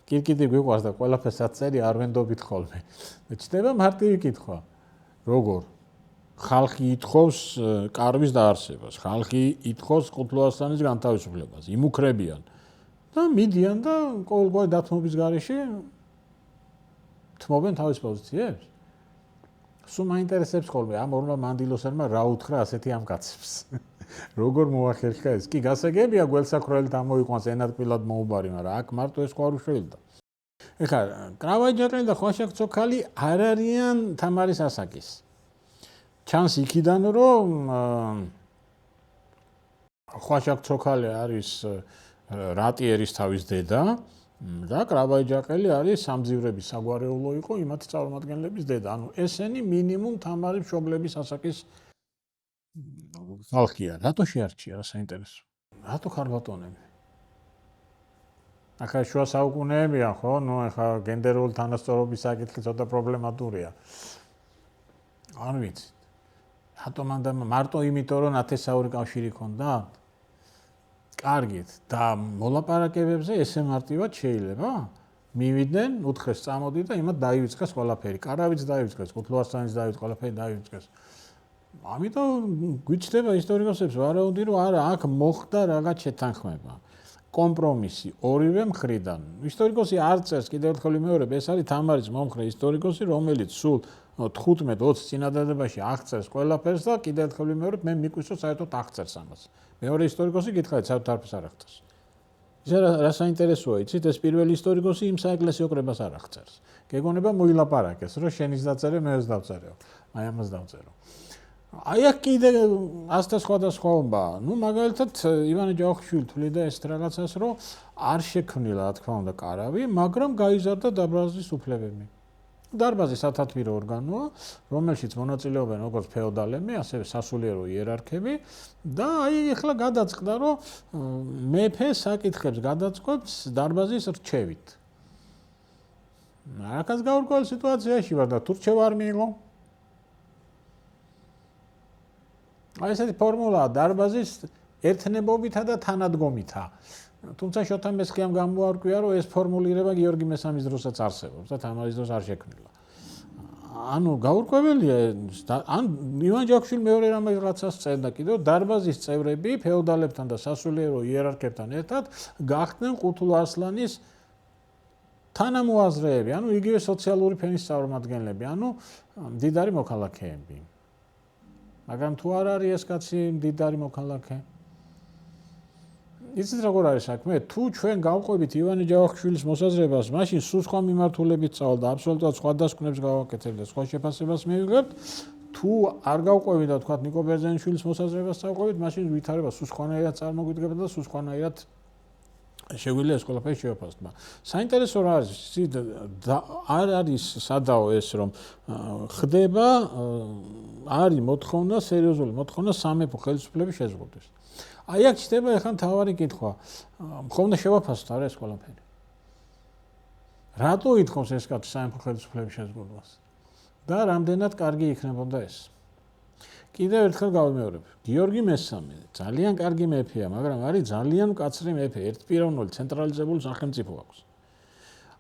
კირკიტი გვიყვარს და ყველაფერს აწერი არ ვენდობით ხოლმე. ჩნდება მარტივი კითხვა. როგორ? ხალხი ითხოვს კარვის დაარსებას, ხალხი ითხოვს ყუთლუ ასლანის განთავისუფლებას, იმუქრებიან და მიდიან და ყოველგვარი დათმობის გარეშე თმობენ თავის პოზიციებს. სულ მაინტერესებს ხოლმე ამ ორმა მანდილოსერმა რა უთხრა ასეთი ამ კაცებს. როგორ მოახერხა ეს? კი გასაგებია გველსაქროელით ამოიყვანს ენათკბილად მოუბარი, მაგრამ აქ მარტო ეს ხო არ უშველდა. ეხლა კრავაი ჯაყელი და ხვაშაკ ცოქალი არ არიან თამარის ასაკის. ჩანს იქიდან რომ ხვაშაკ ცოქალი არის რატიერის თავის დედა და კრავაი ჯაყელი არის სამძივრების საგვარეულო იყო იმათი წარმომადგენლების დედა. ანუ ესენი მინიმუმ თამარის მშობლების ასაკის ხალხია. რატო შეარჩია რა საინტერესო? რატო ქარბატონები? ახლა შუა საუკუნეებია, ხო? ნუ ახლა გენდერული თანასწორობის საკითხი ცოტა პრობლემატურია. არ ვიცი. რატომ მარტო იმიტომ რომ ნათესაური კავშირი ქონდა? კარგით, და მოლაპარაკებებზე ესე მარტივად შეიძლება? მივიდნენ, უთხრეს წამოდი და იმათ დაივიწყეს ყველაფერი. კარავიც დაივიწყეს, ყუთლუ ასლანის დაივიწყეს, ყველაფერი დაივიწყეს. ამიტომ გვიჩნდება ისტორიკოსებს ვარაუდი, რომ არა, აქ მოხდა რაღაც შეთანხმება. კომპრომისი ორივე მხრიდან. ისტორიკოსი არ წერს კიდევ ერთხელ ვიმეორებ, ეს არის თამარის მომხრე ისტორიკოსი, რომელიც სულ 15-20 წინადადებაში აღწერს ყველაფერს და კიდევ ერთხელ ვიმეორებ, მე მიკვისს რომ საერთოდ აღწერს ამას. მეორე ისტორიკოსი გითხარით, საერთოდ არაფერს არ აღწერს. ისე რა საინტერესოა, იცით, ეს პირველი ისტორიკოსი იმ საეკლესიო კრებას არ აღწერს. გეგონება მოილაპარაკეს, რომ შენის დაწერე, მეც დავწერეო. აი ამას დავწერო. აი აქ კიდე ასთა სხვადასხვაობა. ნუ მაგალითად ივანე ჯავახიშვილი თვლიდა ეს რაღაცას, რომ არ შექმნილა, რა თქმა უნდა, კარავი, მაგრამ გაიზარდა დარბაზის უფლებები. დარბაზი სათათბირო ორგანოა, რომელშიც მონაწილეობენ როგორც ფეოდალები, ასევე სასულიერო იერარქები და აი ახლა გადაწყდა, რომ მეფე საკითხებს გადაწყობს დარბაზის რჩევით. რაკაც გაურკვეველ სიტუაციაში ვარ და თუ რჩევა არ მიიღო? აი ესეთი ფორმულაა დარბაზის ერთნებობითა და თანადგომითა. თუმცა შოთა მესხიამ გამოარკვია, რომ ეს ფორმულირება გიორგი მესამის დროსაც არსებობს და თამარის დროს არ შექმნილა. ანუ გაურკვეველია, ან ივანე ჯავახიშვილი მეორე რაღაცას წერდა კიდევ, დარბაზის წევრები ფეოდალებთან და სასულიერო იერარქებთან ერთად გახდნენ ყუთლუ ასლანის თანამოაზრეები, ანუ იგივე სოციალური ფენის წარმომადგენლები, ანუ მდიდარი მოქალაქეები. მაგრამ თუ არ არის ეს კაცი მდიდარი მოქალაქე? იცით როგორ არის საქმე? თუ ჩვენ გავყვებით ივანე ჯავახიშვილის მოსაზრებას, მაშინ სულ სხვა მიმართულებით წავალ და აბსოლუტურად სხვა დასკვნებს გავაკეთებ და სხვა შეფასებას მივიღებთ. თუ არ გავყვებით და თქვათ ნიკო ბერძენიშვილის მოსაზრებას წავყვებით, მაშინ ვითარება სულ სხვანაირად წარმოგვიდგება და სულ სხვანაირად შეგვიძლია ეს ყველაფერი შევაფასოთ. საინტერესო რა არის, არ არის სადაო ეს, რომ ხდება არის მოთხოვნა, სერიოზული მოთხოვნა სამეფო ხელისუფლების შეზღუდვის. აი აქ ჩდება ახლა თავარი კითხვა. მხოლოდ შევაფასოთ არა ეს ყველაფერი. რატო ითხოვს ეს კაცი სამეფო ხელისუფლების შეზღუდვას? და რამდენად კარგი იქნებოდა ეს? კიდევ ერთხელ გავიმეორებ. გიორგი მესამე ძალიან კარგი მეფეა, მაგრამ არის ძალიან მკაცრი მეფე, ერთპიროვნული ცენტრალიზებული სახელმწიფო აქვს.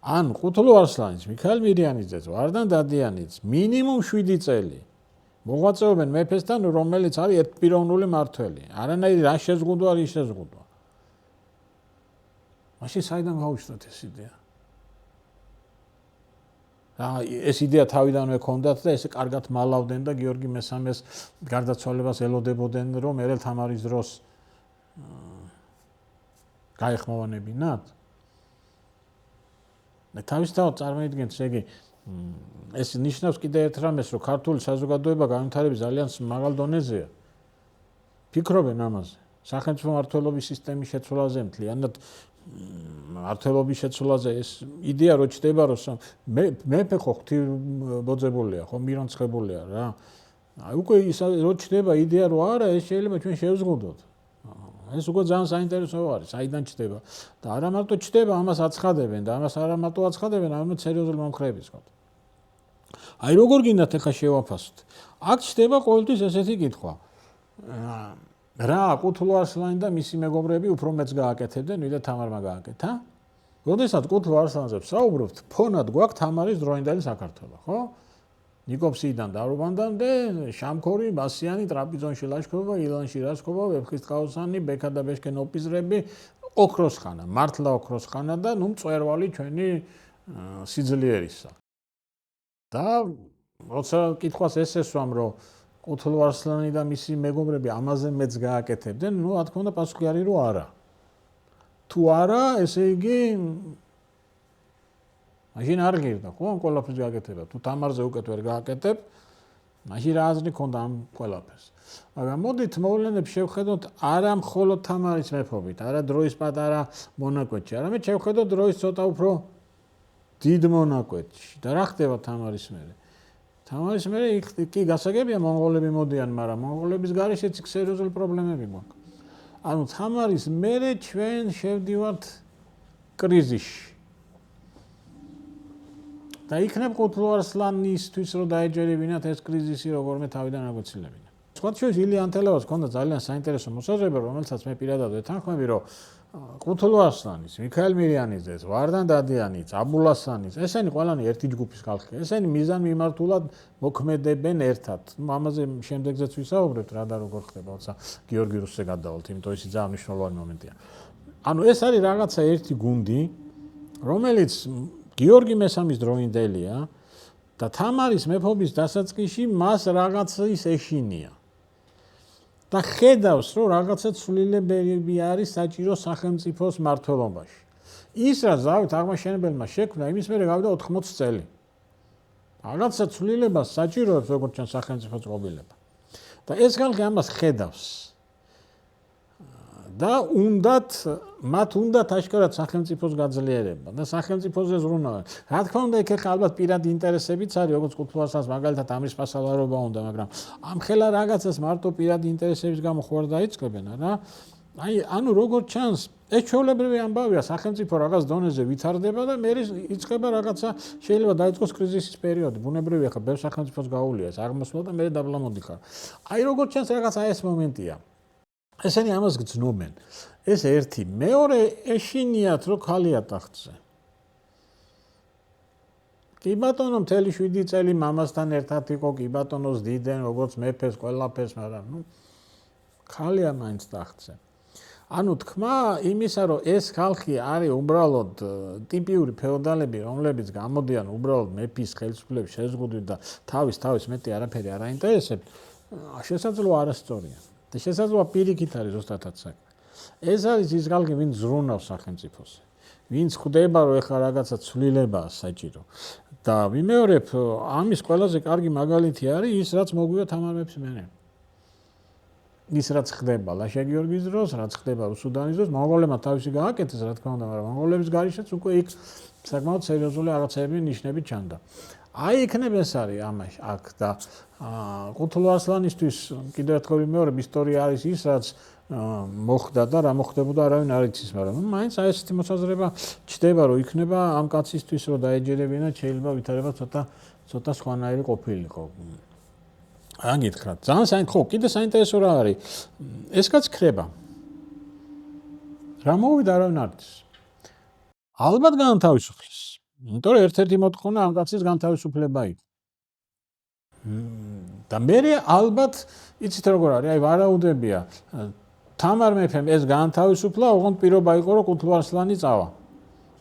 ან ყუთლუ არსლანის, მიქაელ მირიანიძეც, ვარდან დადიანიც მინიმუმ 7 წელი მოღვაწეობენ მეფესთან, რომელიც არის ერთპიროვნული მართველი. არანაირი რა შეზღუდვა არ შეზღუდვა. მაშინ საიდან გავუშვათ ეს იდეა? ეს იდეა თავიდანვე ჰქონდათ და ესე კარგად მალავდნენ და გიორგი მესამეს გარდაცვალებას ელოდებოდნენ, რომ ერელ თამარის დროს გაეხმოვანებინათ. და თავისთავად წარმოიდგენთ, ესე იგი, ეს ნიშნავს კიდევ ერთ რამეს, რომ ქართული საზოგადოება განვითარების ძალიან მაღალ დონეზეა. ფიქრობენ ამაზე. სახელმწიფო მმართველობის სისტემის შეცვლაზე, მთლიანად მმართველობის შეცვლაზე ეს იდეა რო ჩდება, რომ მეფე ხო ღვთიბოძებულია, ხო მირონცხებულია რა. აი უკვე ის რო ჩდება იდეა, რომ არა, ეს შეიძლება ჩვენ შევზღუდოთ. ეს უკვე ძალიან საინტერესო არის, საიდან ჩდება და არა მარტო ჩდება, ამას აცხადებენ და ამას არა მარტო აცხადებენ, არამედ სერიოზული მომხრეების ყოთ. აი როგორ გინდათ ახლა შევაფასოთ? აქ ჩდება ყოველთვის ესეთი კითხვა. რა ყუთლუ არსლანი და მისი მეგობრები უფრო მეც გააკეთებდნენ, ვიდრე თამარმა გააკეთა? როდესაც ყუთლუ არსლანზე ვსაუბრობთ, ფონად გვაქვს თამარის დროინდელი საქართველო, ხო? ნიკოფსიიდან დავრობამდე შამქორი, მასიანი, ტრაპიზონში ლაშქრობა, ილანში რასქობა, ვეფხისტყაოსანი, ბექა და ბეშკენ ოპიზრები, ოქროს ხანა, მართლა ოქროს ხანა და ნუ მწვერვალი ჩვენი სიძლიერისა. და როცა კითხვას ეს ესვამ, რომ ყუთლუ არსლანი და მისი მეგობრები ამაზე მეც გააკეთებდნენ, ნუ რა თქმა უნდა პასუხი არის, რომ არა. თუ არა, ესე იგი მაშინ არ გირდა, ხო, ამ ყველაფერს გააკეთება. თუ თამარზე უკეთ ვერ გააკეთებ, მაშინ რა აზრი ქონდა ამ ყველაფერს. მაგრამ მოდით მოვლენებს შევხედოთ არა მხოლოდ თამარის მეფობით, არა დროის პატარა მონაკვეთში, არამედ შევხედოთ დროის ცოტა უფრო დიდ მონაკვეთში. და რა ხდება თამარის მერე? თამარის მერე კი გასაგებია მონღოლები მოდიან, მაგრამ მონღოლების გარეშეც სერიოზული პრობლემები გვაქვს. ანუ თამარის მერე ჩვენ შევდივართ კრიზისში. და იქნებ ყუთლუ არსლანისთვის რომ დაეჯერებინათ ეს კრიზისი როგორმე თავიდან აგვეცილებინა. სხვათა შორის ილია ანთელავას ჰქონდა ძალიან საინტერესო მოსაზრება, რომელსაც მე პირადად ვეთანხმები, რომ ყუთლუ არსლანის, მიქაელ მირიანიძეს, ვარდან დადიანის, აბულასანის, ესენი ყველანი ერთი ჯგუფის ხალხია. ესენი მიზანმიმართულად მოქმედებენ ერთად. ამაზე შემდეგზეც ვისაუბრებთ, რა და როგორ ხდება, როცა გიორგი რუსზე გადავალთ, იმიტომ ის ძალიან მნიშვნელოვანი მომენტია. ანუ ეს არის რაღაცა ერთი გუნდი, რომელიც გიორგი მესამის დროინდელია და თამარის მეფობის დასაწყისში მას რაღაცის ეშინია. და ხედავს, რომ რაღაცა ცვლილებები არის საჭირო სახელმწიფოს მმართველობაში. ის რა ზავით აღმაშენებელმა შექმნა, იმის მერე გავიდა 80 წელი. რაღაცა ცვლილებას საჭიროებს როგორც ჩვენ სახელმწიფო წყობილება. და ეს ხალხი ამას ხედავს. და მათ უნდათ აშკარად სახელმწიფოს გაძლიერება და სახელმწიფოზე ზრუნავენ. რა თქმა უნდა, იქ ალბათ პირადი ინტერესებიც არის, როგორც ყუთლუ არსლანს მაგალითად ამის პასალარობა უნდა, მაგრამ ამ ხელა რაღაცას მარტო პირადი ინტერესების გამო ხო არ დაიწყებენ, არა? აი, ანუ როგორც ჩანს, ეს ჩვეულებრივი ამბავია, სახელმწიფო რაღაც დონეზე ვითარდება და მე იწყება რაღაცა, შეიძლება დაიწყოს კრიზისის პერიოდი. ბუნებრივია, ხა ბევრ სახელმწიფოს გაუვლია ეს აღმოსვლა და მე დაბლა მოდიხარ. აი, როგორც ჩანს, რაღაცა ეს მომენტია. ესენი ამას გძნობენ. ეს ერთი, მეორე ეშინიათ, რომ ხალია ტახტზე. კი ბატონო, მთელი 7 წელი მამასთან ერთად იყო, კი ბატონოს დიდენ, როგორც მეფეს, ყველაფერს, მაგრამ ნუ ხალია მაინც ტახტზე. ანუ თქმა იმისა, რომ ეს ხალხი არის უბრალოდ ტიპიური ფეოდალები, რომლებიც გამოდიან უბრალოდ მეფის ხელისუფლების შეზღუდვით და თავის მეტი არაფერი არ აინტერესებს, შესაძლოა არასწორია. და შესაძლოა პირიქით არის ზუსტადაც საქმე. ეს არის ის ხალხი, ვინც ზრუნავს სახელმწიფოზე. ვინც ხვდება, რომ ეხლა რაღაცა ცვლილებაა საჭირო. და ვიმეორებ, ამის ყველაზე კარგი მაგალითი არის ის, რაც მოგვია თამარ მეფის მერე. ის რაც ხდება ლაშა გიორგის დროს, რაც ხდება რუსუდანის დროს, მონღოლებმა თავისი გააკეთეს, რა თქმა უნდა, მაგრამ მონღოლების გარეშეც უკვე იქ საკმაოდ სერიოზული რაღაცები ნიშნები ჩანდა. აი იქნებ ეს არის ამაში აქ და ყუთლუ არსლანისთვის კიდევ ერთხელ ვიმეორებ, ისტორია არის ის, რაც მოხდა და რა მოხდებოდა არავინ არ იცის, მაგრამ მაინც აი ესეთი მოსაზრება ჩდება, რომ იქნება ამ კაცისთვის რომ დაეჯერებინა, შეიძლება ვითარება ცოტა სხვანაირი ყოფილიყო. ან გითხრათ, ძალიან საინტერესო, კიდე საინტერესო რა არის? ეს კაც ქრება. რა მოვიდა არავინ არ იცის. ალბათ განთავისუფლეს. იმიტომ რომ ერთ-ერთი მოთხოვნა ამ კაცის განთავისუფლება იყო. და მე ალბათ იცით როგორ არის, აი ვარაუდებია. თამარ მეფემ ეს განთავისუფლა, ოღონდ პირობა იყო რომ კუთლუარსლანი წავა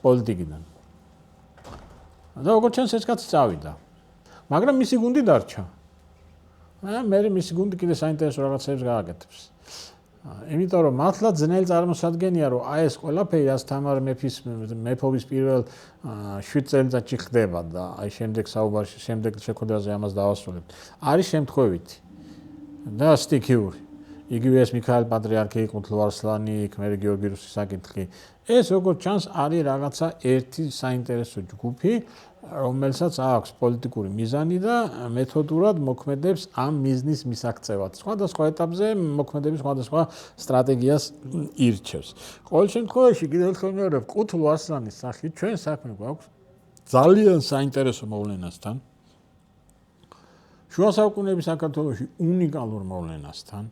პოლიტიკიდან. და როგორც ჩანს ეს კაცი წავიდა. მაგრამ მისი გუნდი დარჩა. მე მისი გუნდი კიდე საინტერესო რაღაცებს გააკეთებს. იმიტომ რომ მართლა ძნელი წარმოსადგენია რომ აი ეს ყველაფერი ას თამარ მეფის მეფობის პირველ 7 წელიწადში ხდება და აი შემდეგ საუბარში შემდეგ შეხვედრაზე ამას დავასრულებთ. არის შემთხვევითი და სტიქიური. იგივე ეს მიქაელ პატრიარქი, კუთლუარსლანი, მე გიორგი რუსის საკითხი. ეს როგორც ჩანს არის რაღაცა ერთი საინტერესო ჯგუფი, რომელსაც აქვს პოლიტიკური მიზანი და მეთოდურად მოქმედებს ამ მიზნის მისაღწევად. სხვადასხვა ეტაპზე მოქმედების სხვადასხვა სტრატეგიას ირჩევს. ყოველ შემთხვევაში კიდევ ერთხელ ვიმეორებ, კუთლუარსლანის სახით ჩვენ საქმე გვაქვს ძალიან საინტერესო მოვლენასთან. შუა საუკუნეების საქართველოში უნიკალურ მოვლენასთან.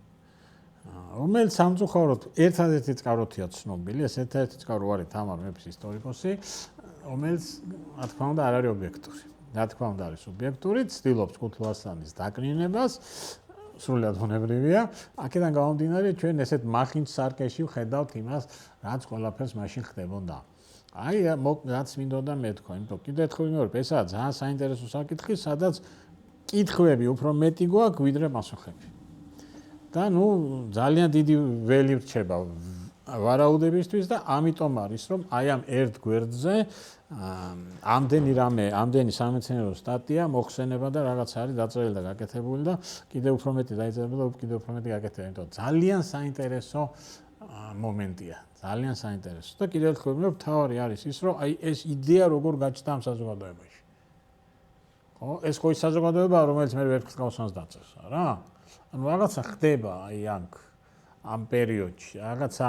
რომელიც სამწუხაროდ ერთადერთი წყაროთია ცნობილი, ეს ერთადერთი წყარო არის თამარ მეფის ისტორიკოსი, რომელიც რა თქმა უნდა არ არის ობიექტური. რა თქმა უნდა არის სუბიექტური, ცდილობს კუთლუარსლანის დაკნინებას, სრულად ბუნებრივია. აქედან გამომდინარე, ჩვენ ესეთ მახინჯ სარკეში ვხედავთ იმას, რაც ყველაფერს მაშინ ხდებოდა. აი რაც მინდოდა მეთქვა, იმიტომ კიდევ ერთხელ ვიმეორებ, ესაა ძალიან საინტერესო საკითხი, სადაც კითხვები უფრო მეტი გვაქვს, ვიდრე პასუხები. და ძალიან დიდი ველი რჩება ვარაუდებისთვის და ამიტომ არის რომ აი ამ ერთ გვერდზე ამდენი სამეცნიერო სტატია მოხსენება და რაღაც არის დაწერილი და გაკეთებული და კიდევ უფრო მეტი დაიწერება და კიდევ უფრო მეტი გაკეთება. იმიტომ ძალიან საინტერესო მომენტია, ძალიან საინტერესო. და კიდევ ერთხელ ვიმეორებ, თავარი არის ის რომ აი ეს იდეა როგორ გაჩნდა ამ საზოგადოებაში. ხო, ეს ხო ის საზოგადოებაა, რომელიც მე ვერთხელ გავსვანს დაწერს, რა? ანუ რაღაცა ხდება აი ამ პერიოდში, რაღაცა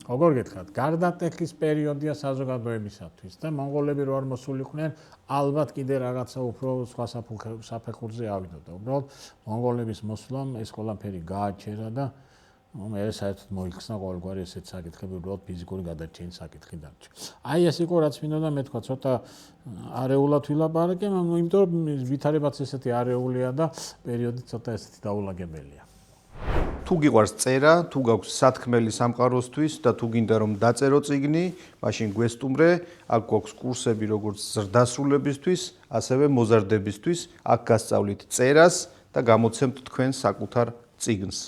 როგორ გითხრათ, გარდატეხის პერიოდია საზოგადოებისათვის და მონღოლები რო არ მოსულიყვნენ, ალბათ კიდე რაღაცა უფრო სხვა საფეხურზე ავიდოდა. უბრალოდ მონღოლების მოსვლამ ეს ყველაფერი გააჩერა და მე საერთოდ მოიხსნა ყოველგვარი ესეთ საკითხები, უბრალოდ ფიზიკური გადარჩენის საკითხი დარჩა. აი ეს იყო რაც მინდოდა მეთქვა, ცოტა არეულად ვილაპარაკე, იმიტომ რომ ვითარებაც ესეთი არეულია და პერიოდი ცოტა ესეთი დაულაგებელია. თუ გიყვარს წერა, თუ გაქვს სათქმელი სამყაროსთვის და თუ გინდა რომ დაწერო წიგნი, მაშინ გვესტუმრე, აქ გვაქვს კურსები როგორც ზრდასრულებისთვის, ასევე მოზარდებისთვის, აქ გასწავლით წერას და გამოცემთ თქვენ საკუთარ წიგნს.